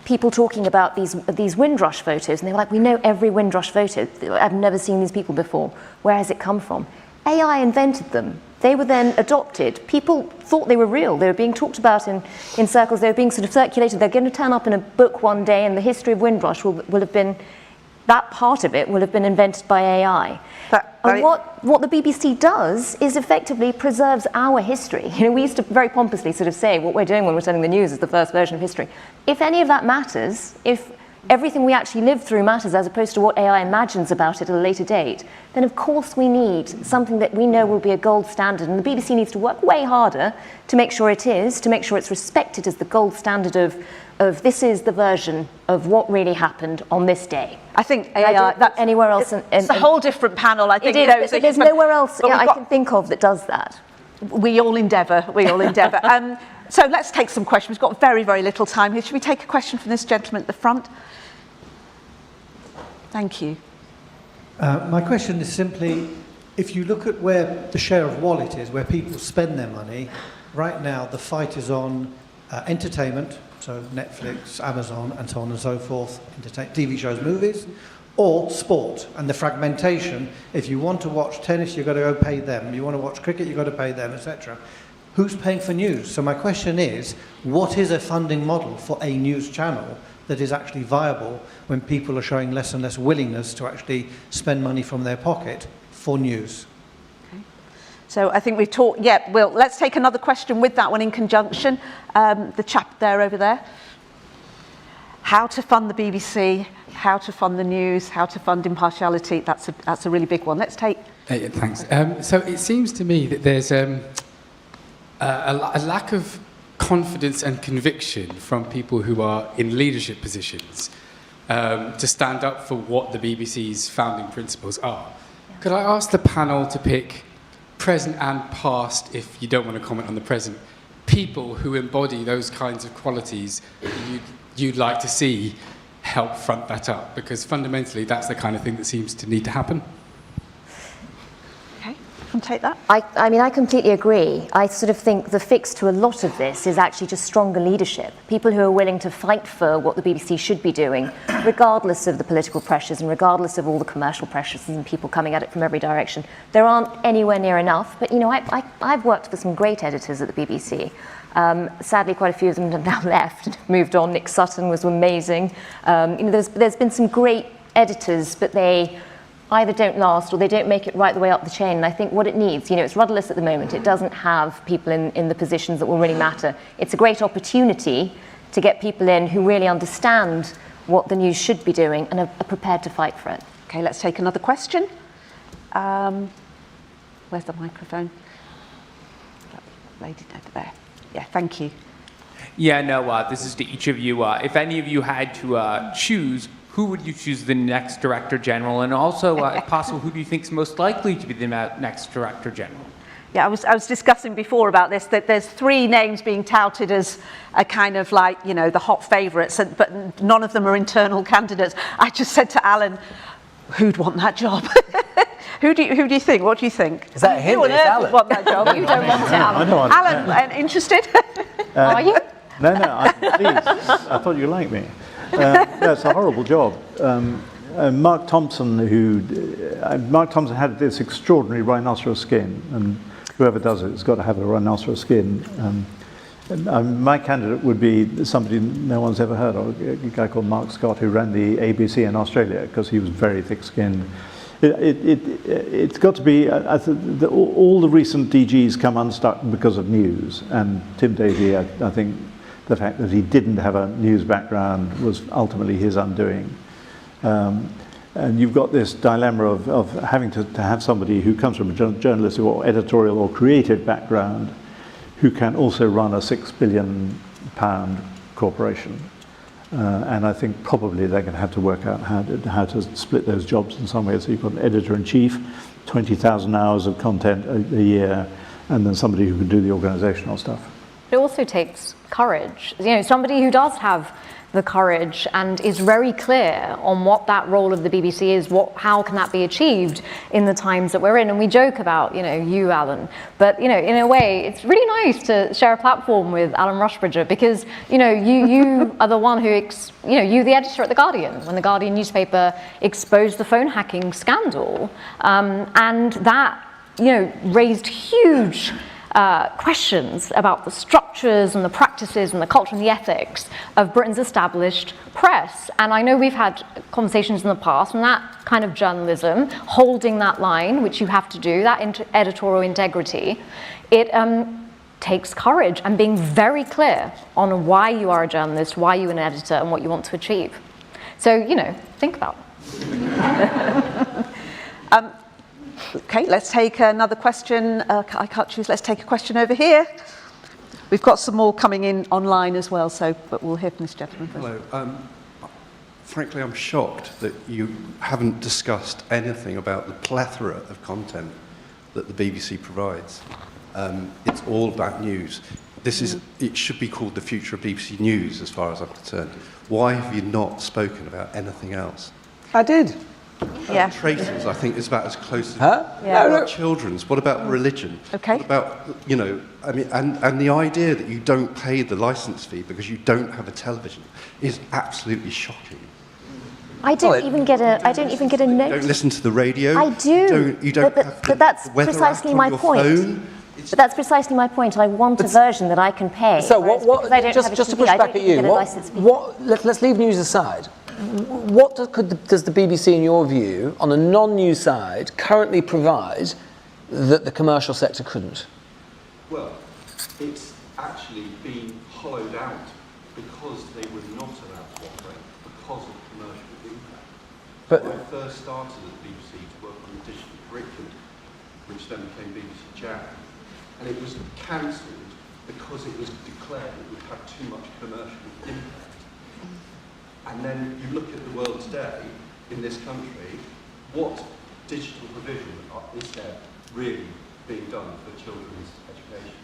people talking about these Windrush photos, and they were like, we know every Windrush photo. I've never seen these people before. Where has it come from? AI invented them. They were then adopted. People thought they were real. They were being talked about in circles. They were being sort of circulated. They're going to turn up in a book one day, and the history of Windrush will have been, that part of it will have been invented by AI. And what the BBC does is effectively preserves our history. We used to very pompously sort of say what we're doing when we're telling the news is the first version of history. If any of that matters, if everything we actually live through matters as opposed to what AI imagines about it at a later date, then of course we need something that we know will be a gold standard. And the BBC needs to work way harder to make sure it is, to make sure it's respected as the gold standard of this is the version of what really happened on this day. I think AI, that's anywhere else. It's a whole different panel. I think there's nowhere else I can think of that does that. We all endeavour. So let's take some questions. We've got very, very little time here. Should we take a question from this gentleman at the front? Thank you. My question is simply, if you look at where the share of wallet is, where people spend their money, right now the fight is on entertainment, so Netflix, Amazon, and so on and so forth, TV shows, movies, or sport, and the fragmentation. If you want to watch tennis, you've got to go pay them. You want to watch cricket, you've got to pay them, etc. Who's paying for news? So my question is, what is a funding model for a news channel that is actually viable when people are showing less and less willingness to actually spend money from their pocket for news? Okay. So I think we've talked, let's take another question with that one in conjunction. The chap there over there. How to fund the BBC, how to fund the news, how to fund impartiality, that's a really big one. Let's take... Thanks. So it seems to me that there's a lack of confidence and conviction from people who are in leadership positions to stand up for what the BBC's founding principles are. Yeah. Could I ask the panel to pick present and past, if you don't want to comment on the present, people who embody those kinds of qualities you'd like to see help front that up? Because fundamentally, that's the kind of thing that seems to need to happen. Take that? I completely agree. I sort of think the fix to a lot of this is actually just stronger leadership. People who are willing to fight for what the BBC should be doing, regardless of the political pressures and regardless of all the commercial pressures and people coming at it from every direction. There aren't anywhere near enough, but I've worked for some great editors at the BBC. Sadly, quite a few of them have now left and moved on. Nick Sutton was amazing. There's been some great editors, but they either don't last or they don't make it right the way up the chain. And I think what it needs, it's rudderless at the moment. It doesn't have people in the positions that will really matter. It's a great opportunity to get people in who really understand what the news should be doing and are prepared to fight for it. Okay, let's take another question. Where's the microphone? That lady over there. Yeah, thank you. Yeah, no, this is to each of you. If any of you had to choose, who would you choose the next Director General? And also, if possible, who do you think is most likely to be the next Director General? Yeah, I was discussing before about this, that there's 3 names being touted as a kind of like, the hot favourites, but none of them are internal candidates. I just said to Alan, who'd want that job? Who do you think? What do you think? Is that him? Who on earth would want that job? You don't want it, Alan. Alan, interested? Are you? No, please. I thought you liked me. No, it's a horrible job. Mark Thompson had this extraordinary rhinoceros skin, and whoever does it has got to have a rhinoceros skin. My candidate would be somebody no one's ever heard of, a guy called Mark Scott, who ran the ABC in Australia, because he was very thick-skinned. It's got to be, all the recent DGs come unstuck because of news, and Tim Davie, I think, the fact that he didn't have a news background was ultimately his undoing. And you've got this dilemma of having to have somebody who comes from a journalistic or editorial or creative background who can also run a £6 billion corporation. And I think probably they're going to have to work out how to split those jobs in some way. So you've got an editor-in-chief, 20,000 hours of content a year, and then somebody who can do the organizational stuff. It also takes courage. Somebody who does have the courage and is very clear on what that role of the BBC is, how can that be achieved in the times that we're in. And we joke about, you, Alan, but, in a way, it's really nice to share a platform with Alan Rusbridger because, you are the one who, you, the editor at The Guardian, when The Guardian newspaper exposed the phone hacking scandal. And that, raised huge questions about the structures and the practices and the culture and the ethics of Britain's established press. And I know we've had conversations in the past, and that kind of journalism, holding that line, which you have to do, that editorial integrity, it takes courage and being very clear on why you are a journalist, why you're an editor, and what you want to achieve. So, think about it. Okay, let's take another question. I can't choose. Let's take a question over here. We've got some more coming in online as well, but we'll hear from this gentleman first. Hello. Frankly, I'm shocked that you haven't discussed anything about the plethora of content that the BBC provides. It's all about news. It should be called the future of BBC News, as far as I'm concerned. Why have you not spoken about anything else? I did. Yeah. Traitors, I think, is about as close as... Huh? Yeah. What about children's? What about religion? Okay. What about, and the idea that you don't pay the licence fee because you don't have a television is absolutely shocking. I don't even get a note. You don't listen to the radio. I do. You don't but that's precisely my point. But that's precisely my point. I want a version that I can pay. So what I don't just have a to TV, push I back don't at you, even get a licence fee. let's leave news aside. What does the BBC, in your view, on a non-news side, currently provide that the commercial sector couldn't? Well, it's actually been hollowed out because they were not allowed to operate because of commercial impact. But when I first started at the BBC to work on the digital curriculum, which then became BBC Jam, and it was cancelled because it was declared it would have too much commercial impact. And then you look at the world today, in this country, what digital provision is there really being done for children's education?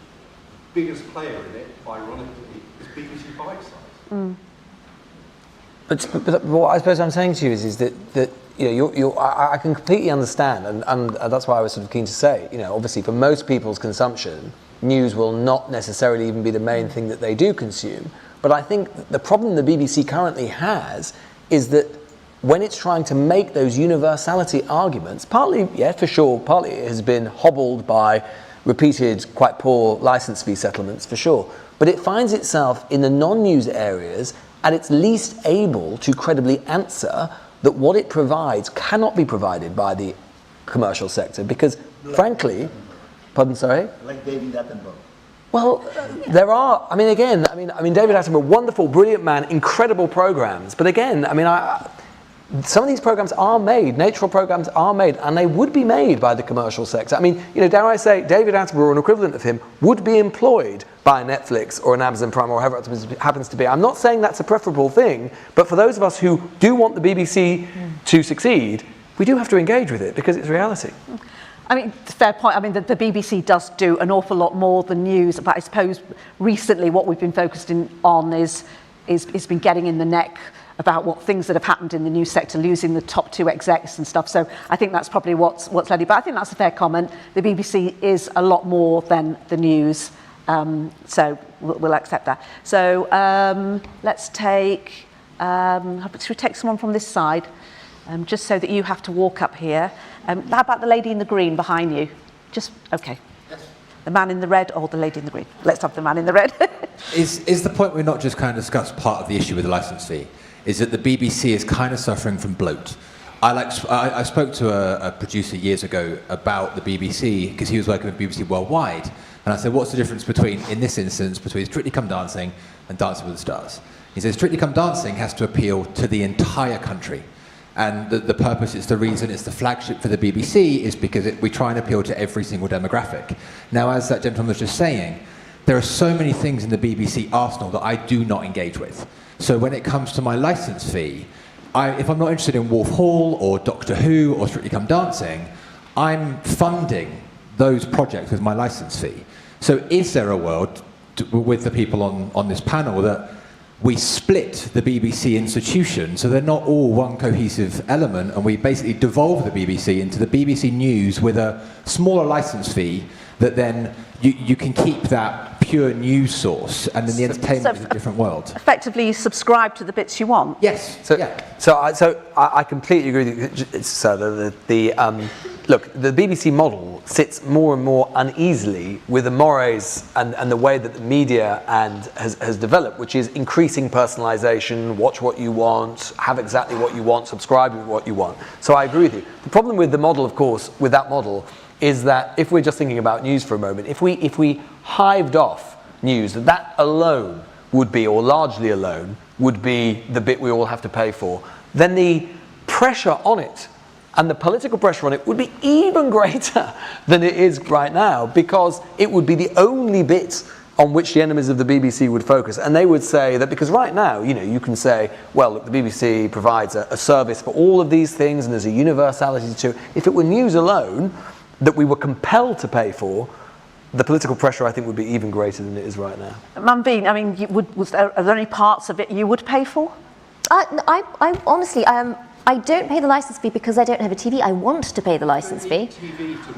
The biggest player in it, ironically, is BBC Bite-Size. Mm. But what I suppose I'm saying to you is that I can completely understand, and that's why I was sort of keen to say, obviously for most people's consumption, news will not necessarily even be the main thing that they do consume. But I think the problem the BBC currently has is that when it's trying to make those universality arguments, partly, yeah, for sure, partly it has been hobbled by repeated, quite poor licence fee settlements, for sure. But it finds itself in the non-news areas at its least able to credibly answer that what it provides cannot be provided by the commercial sector because, frankly, pardon, sorry? Like David Attenborough. Well, there are, David Attenborough, wonderful, brilliant man, incredible programs. But again, some of these programs are made, natural programs are made, and they would be made by the commercial sector. Dare I say, David Attenborough, or an equivalent of him, would be employed by Netflix or an Amazon Prime or whoever it happens to be. I'm not saying that's a preferable thing, but for those of us who do want the BBC to succeed, we do have to engage with it because it's reality. Fair point. The BBC does do an awful lot more than news, but I suppose recently what we've been focusing on is been getting in the neck about what things that have happened in the news sector, losing the top 2 execs and stuff. So I think that's probably what's led it. But I think that's a fair comment. The BBC is a lot more than the news, so we'll accept that. So let's take. Should we take someone from this side, just so that you have to walk up here? How about the lady in the green behind you? Okay. Yes. The man in the red or the lady in the green? Let's have the man in the red. Is the point we're not just kind of discussed part of the issue with the licence fee? Is that the BBC is kind of suffering from bloat? I spoke to a producer years ago about the BBC because he was working with BBC Worldwide, and I said, what's the difference in this instance, between Strictly Come Dancing and Dancing with the Stars? He said, Strictly Come Dancing has to appeal to the entire country. And the purpose, it's the reason it's the flagship for the BBC is because we try and appeal to every single demographic. Now, as that gentleman was just saying, there are so many things in the BBC arsenal that I do not engage with. So when it comes to my licence fee, if I'm not interested in Wolf Hall or Doctor Who or Strictly Come Dancing, I'm funding those projects with my licence fee. So is there a world, with the people on this panel, that we split the BBC institution so they're not all one cohesive element, and we basically devolve the BBC into the BBC News with a smaller licence fee that then you can keep that pure news source, and then the entertainment is a different world. Effectively, you subscribe to the bits you want. Yes. So I completely agree with you. So look, the BBC model sits more and more uneasily with the mores and the way that the media has developed, which is increasing personalisation, watch what you want, have exactly what you want, subscribe to what you want. So I agree with you. The problem with the model, of course, with that model, is that if we're just thinking about news for a moment, if we hived off news, that alone would be, or largely alone, would be the bit we all have to pay for, then the pressure on it and the political pressure on it would be even greater than it is right now, because it would be the only bit on which the enemies of the BBC would focus. And they would say that, because right now, you can say, well, look, the BBC provides a service for all of these things and there's a universality to it. If it were news alone that we were compelled to pay for, the political pressure, I think, would be even greater than it is right now. Manveen, I mean, are there any parts of it you would pay for? I honestly, I don't pay the license fee because I don't have a TV. I want to pay the license fee.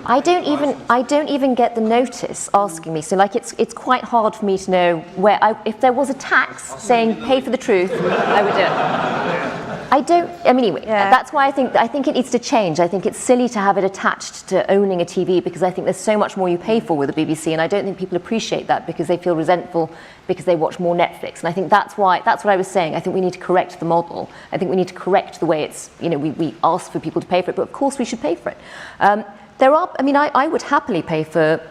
I don't even get the notice asking me. So like it's quite hard for me to know where. If there was a tax saying pay for the truth, I would do it. I don't. I mean, anyway, that's why I think it needs to change. I think it's silly to have it attached to owning a TV, because I think there's so much more you pay for with the BBC, and I don't think people appreciate that because they feel resentful because they watch more Netflix. And I think that's what I was saying. I think we need to correct the model. I think we need to correct the way it's, we ask for people to pay for it, but of course we should pay for it. I would happily pay for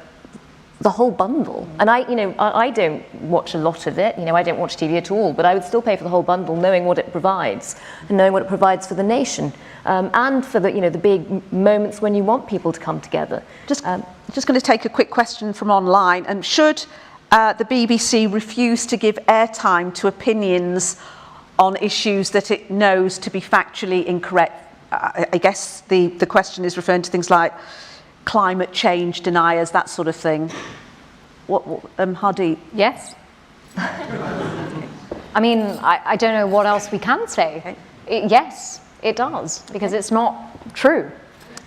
the whole bundle. And I don't watch a lot of it. I don't watch TV at all, but I would still pay for the whole bundle, knowing what it provides and knowing what it provides for the nation, and for the big moments when you want people to come together. Just going to take a quick question from online. And should the BBC refuse to give airtime to opinions on issues that it knows to be factually incorrect? I guess the question is referring to things like climate change deniers, that sort of thing. Hardeep? Yes. I mean, I don't know what else we can say. Okay. Yes, it does, because it's not true.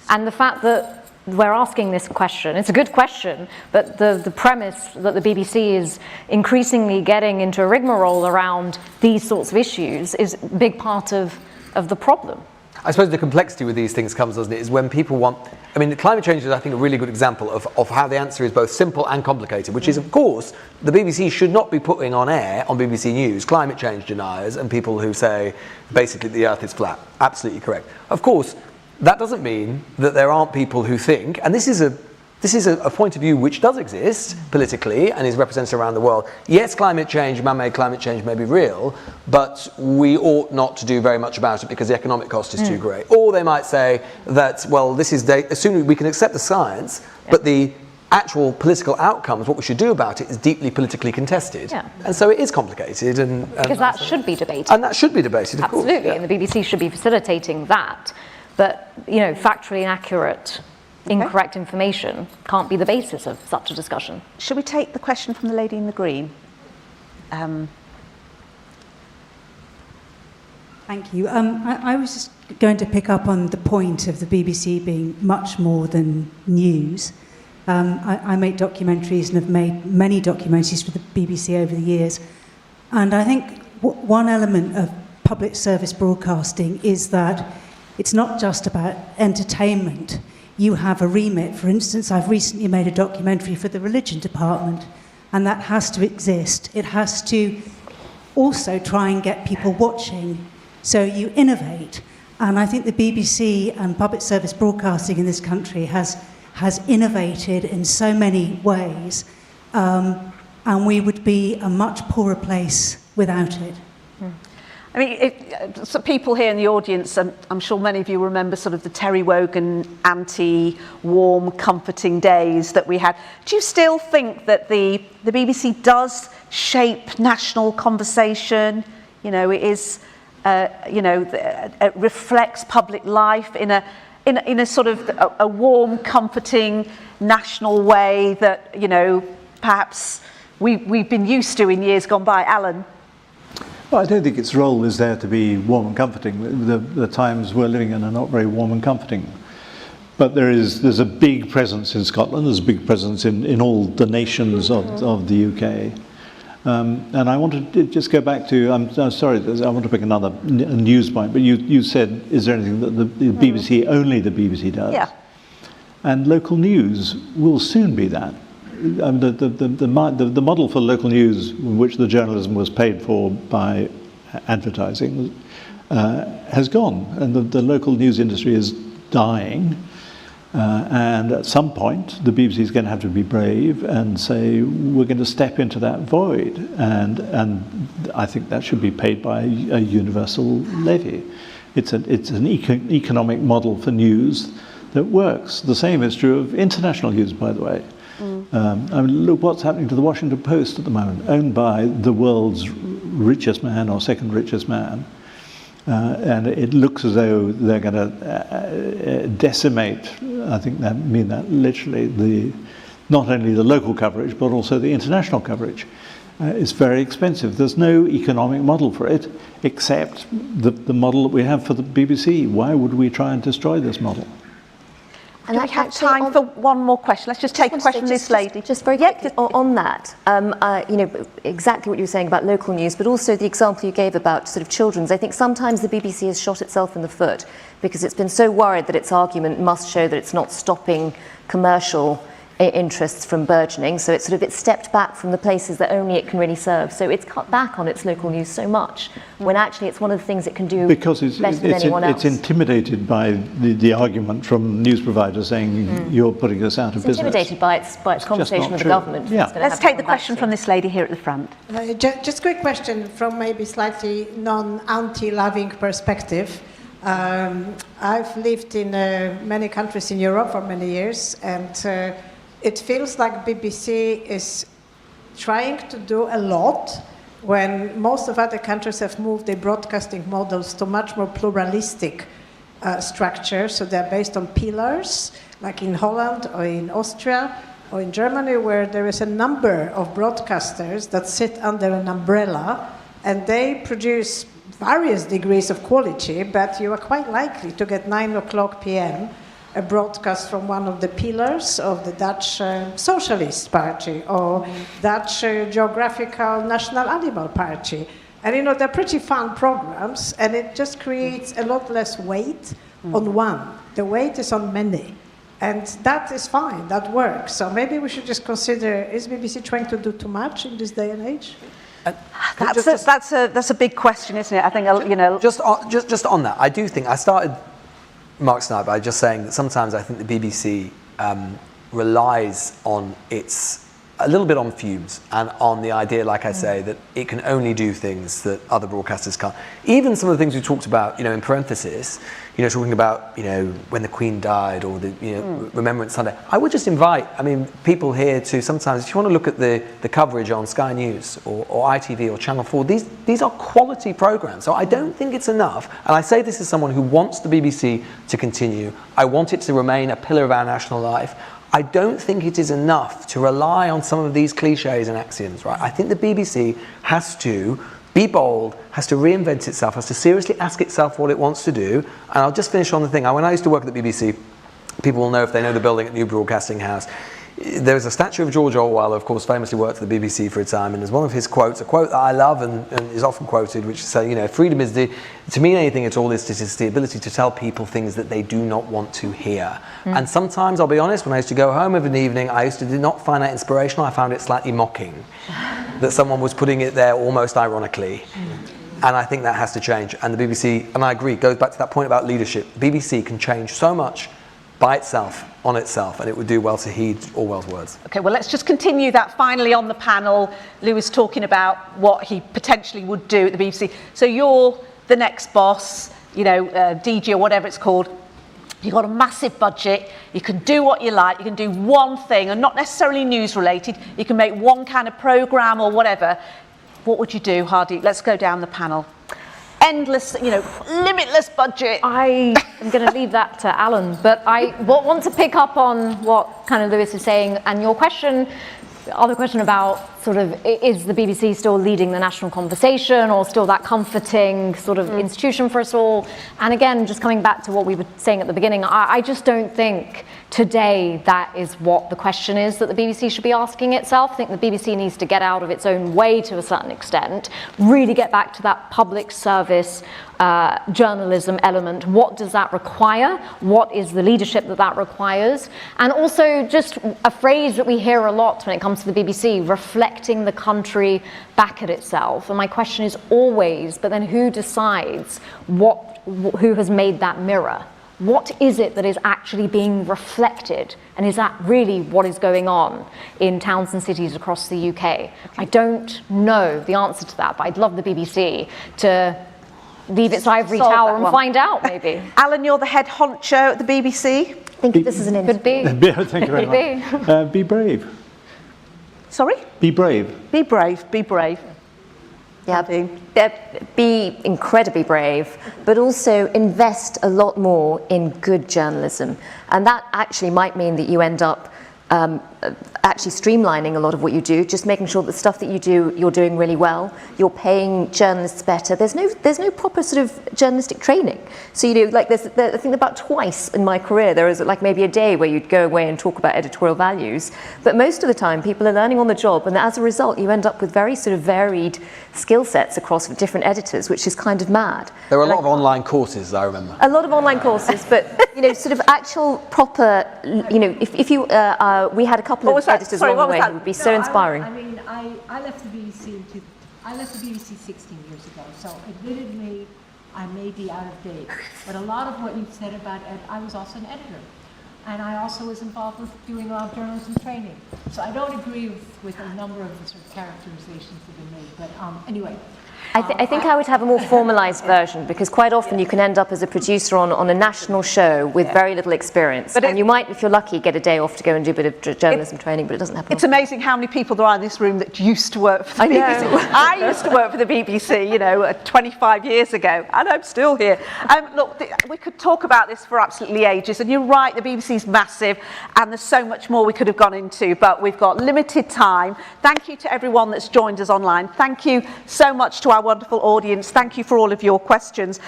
And the fact that we're asking this question, it's a good question, but the premise that the BBC is increasingly getting into a rigmarole around these sorts of issues is a big part of the problem. I suppose the complexity with these things comes, doesn't it, is when people want... I mean, climate change is, I think, a really good example of how the answer is both simple and complicated, which is, of course, the BBC should not be putting on air, on BBC News, climate change deniers and people who say, basically, the Earth is flat. Absolutely correct. Of course, that doesn't mean that there aren't people who think, and this is a point of view which does exist politically and is represented around the world. Yes, climate change, man-made climate change may be real, but we ought not to do very much about it because the economic cost is too great. Or they might say that, well, this is as soon as we can accept the science, but the actual political outcomes, what we should do about it, is deeply politically contested. Yeah. And so it is complicated. Because that should be debated. And that should be debated, of course. Absolutely, and the BBC should be facilitating that. But, factually inaccurate, incorrect information can't be the basis of such a discussion. Shall we take the question from the lady in the green? Thank you. I was just going to pick up on the point of the BBC being much more than news. I make documentaries and have made many documentaries for the BBC over the years. And I think one element of public service broadcasting is that it's not just about entertainment. You have a remit. For instance, I've recently made a documentary for the religion department, and that has to exist. It has to also try and get people watching. So you innovate. And I think the BBC and public service broadcasting in this country has innovated in so many ways, and we would be a much poorer place without it. I mean, so people here in the audience, and I'm sure many of you remember sort of the Terry Wogan anti-warm, comforting days that we had. Do you still think that the BBC does shape national conversation? You know, it is, it reflects public life in a sort of a warm, comforting, national way that, you know, perhaps we've been used to in years gone by. Alan? Well, I don't think its role is there to be warm and comforting. The times we're living in are not very warm and comforting. But there's a big presence in Scotland, there's a big presence in all the nations of the UK. And I want to just go back to, I'm sorry, I want to pick another news point, but you said, is there anything that the BBC, only the BBC does? Yeah. And local news will soon be that. The model for local news, in which the journalism was paid for by advertising, has gone, and the local news industry is dying. And at some point, the BBC is going to have to be brave and say, we're going to step into that void. And I think that should be paid by a universal levy. It's an economic model for news that works. The same is true of international news, by the way. I mean, look what's happening to the Washington Post at the moment, owned by the world's richest man or second richest man. And it looks as though they're going to decimate, I think that mean that literally, not only the local coverage, but also the international coverage. It's very expensive. There's no economic model for it, except the model that we have for the BBC. Why would we try and destroy this model? And we have time for one more question. Let's just take a question from this lady. Just very quickly on that, you know, exactly what you were saying about local news, but also the example you gave about sort of children's. I think sometimes the BBC has shot itself in the foot because it's been so worried that its argument must show that it's not stopping commercial interests from burgeoning. So it's stepped back from the places that only it can really serve. So it's cut back on its local news so much, when actually it's one of the things it can do because better than anyone else. It's intimidated by the argument from news providers saying you're putting us out of business. It's intimidated by its conversation with the government. Yeah. Let's take the question from this lady here at the front. Just a quick question from maybe slightly non-anti-loving perspective. I've lived in many countries in Europe for many years, and it feels like BBC is trying to do a lot when most of other countries have moved their broadcasting models to much more pluralistic structure. So they're based on pillars, like in Holland or in Austria or in Germany, where there is a number of broadcasters that sit under an umbrella, and they produce various degrees of quality, but you are quite likely to get 9:00 p.m. a broadcast from one of the pillars of the Dutch Socialist Party or Dutch Geographical National Animal Party. And you know, they're pretty fun programs, and it just creates a lot less weight on one. The weight is on many. And that is fine, that works. So maybe we should just consider, is BBC trying to do too much in this day and age? That's a big question, isn't it? I think, you know. Just on that, I do think, I started Mark's night by just saying that sometimes I think the BBC relies on a little bit on fumes and on the idea, like I say, that it can only do things that other broadcasters can't. Even some of the things we talked about, you know, in parenthesis, you know, talking about, you know, when the Queen died or the, you know, Remembrance Sunday. I would just invite, I mean, people here to sometimes, if you want to look at the coverage on Sky News or ITV or Channel 4, these are quality programmes. So I don't think it's enough. And I say this as someone who wants the BBC to continue. I want it to remain a pillar of our national life. I don't think it is enough to rely on some of these cliches and axioms, right? I think the BBC has to be bold, has to reinvent itself, has to seriously ask itself what it wants to do. And I'll just finish on the thing. When I used to work at the BBC, people will know if they know the building at New Broadcasting House. There was a statue of George Orwell, who of course famously worked for the BBC for a time, and there's one of his quotes, a quote that I love and is often quoted, which is, you know, freedom is to mean anything at all, is the ability to tell people things that they do not want to hear. And sometimes, I'll be honest, when I used to go home of an evening, I used to not find that inspirational, I found it slightly mocking, that someone was putting it there almost ironically. And I think that has to change. And the BBC, and I agree, goes back to that point about leadership. BBC can change so much by itself, on itself, and it would do well to heed Orwell's words. Okay, well, let's just continue that finally on the panel. Lewis talking about what he potentially would do at the BBC. So you're the next boss, you know, DG or whatever it's called. You've got a massive budget. You can do what you like. You can do one thing, and not necessarily news related. You can make one kind of programme or whatever. What would you do, Hardeep? Let's go down the panel. Endless, you know, limitless budget. I am going to leave that to Alan, but I want to pick up on what kind of Lewis is saying, and your question, the other question about sort of, is the BBC still leading the national conversation, or still that comforting sort of institution for us all? And again, just coming back to what we were saying at the beginning, I just don't think today that is what the question is that the BBC should be asking itself. I think the BBC needs to get out of its own way to a certain extent, really get back to that public service journalism element. What does that require? What is the leadership that requires? And also just a phrase that we hear a lot when it comes to the BBC, reflecting the country back at itself. And my question is always, but then who decides who has made that mirror? What is it that is actually being reflected? And is that really what is going on in towns and cities across the UK? I don't know the answer to that, but I'd love the BBC to leave its ivory tower and find out, maybe. Alan, you're the head honcho at the BBC. I think this is an Could be. Thank you very much. Be brave. Sorry? Be brave. Be brave, be brave. Yeah, be incredibly brave, but also invest a lot more in good journalism. And that actually might mean that you end up actually streamlining a lot of what you do, just making sure that the stuff that you do, you're doing really well, you're paying journalists better. There's no proper sort of journalistic training. So, you know, like I think about twice in my career, there was like maybe a day where you'd go away and talk about editorial values. But most of the time, people are learning on the job, and as a result, you end up with very sort of varied skill sets across different editors, which is kind of mad. There were a lot of online courses, I remember. A lot of online courses, but, you know, sort of actual proper, you know, if you, we had a couple of editors along the way who would be so inspiring. I left the BBC. I left the BBC 16 years ago. So admittedly, I may be out of date. But a lot of what you've said about Ed, I was also an editor, and I also was involved with doing a lot of journalism training. So I don't agree with a number of the sort of characterizations that are made. But anyway. I think I would have a more formalised version, because quite often you can end up as a producer on a national show with very little experience. But and you might, if you're lucky, get a day off to go and do a bit of journalism training, but it doesn't happen. It's amazing how many people there are in this room that used to work for the BBC. I used to work for the BBC, you know, 25 years ago, and I'm still here. Look, we could talk about this for absolutely ages, and you're right, the BBC's massive, and there's so much more we could have gone into, but we've got limited time. Thank you to everyone that's joined us online. Thank you so much to our wonderful audience. Thank you for all of your questions.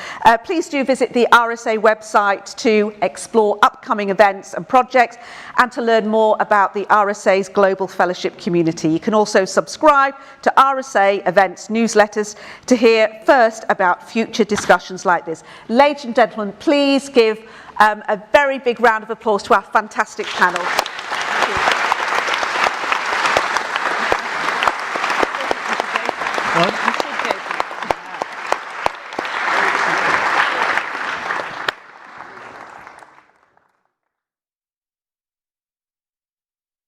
Please do visit the RSA website to explore upcoming events and projects and to learn more about the RSA's global fellowship community. You can also subscribe to RSA events newsletters to hear first about future discussions like this. Ladies and gentlemen, please give a very big round of applause to our fantastic panel. Well,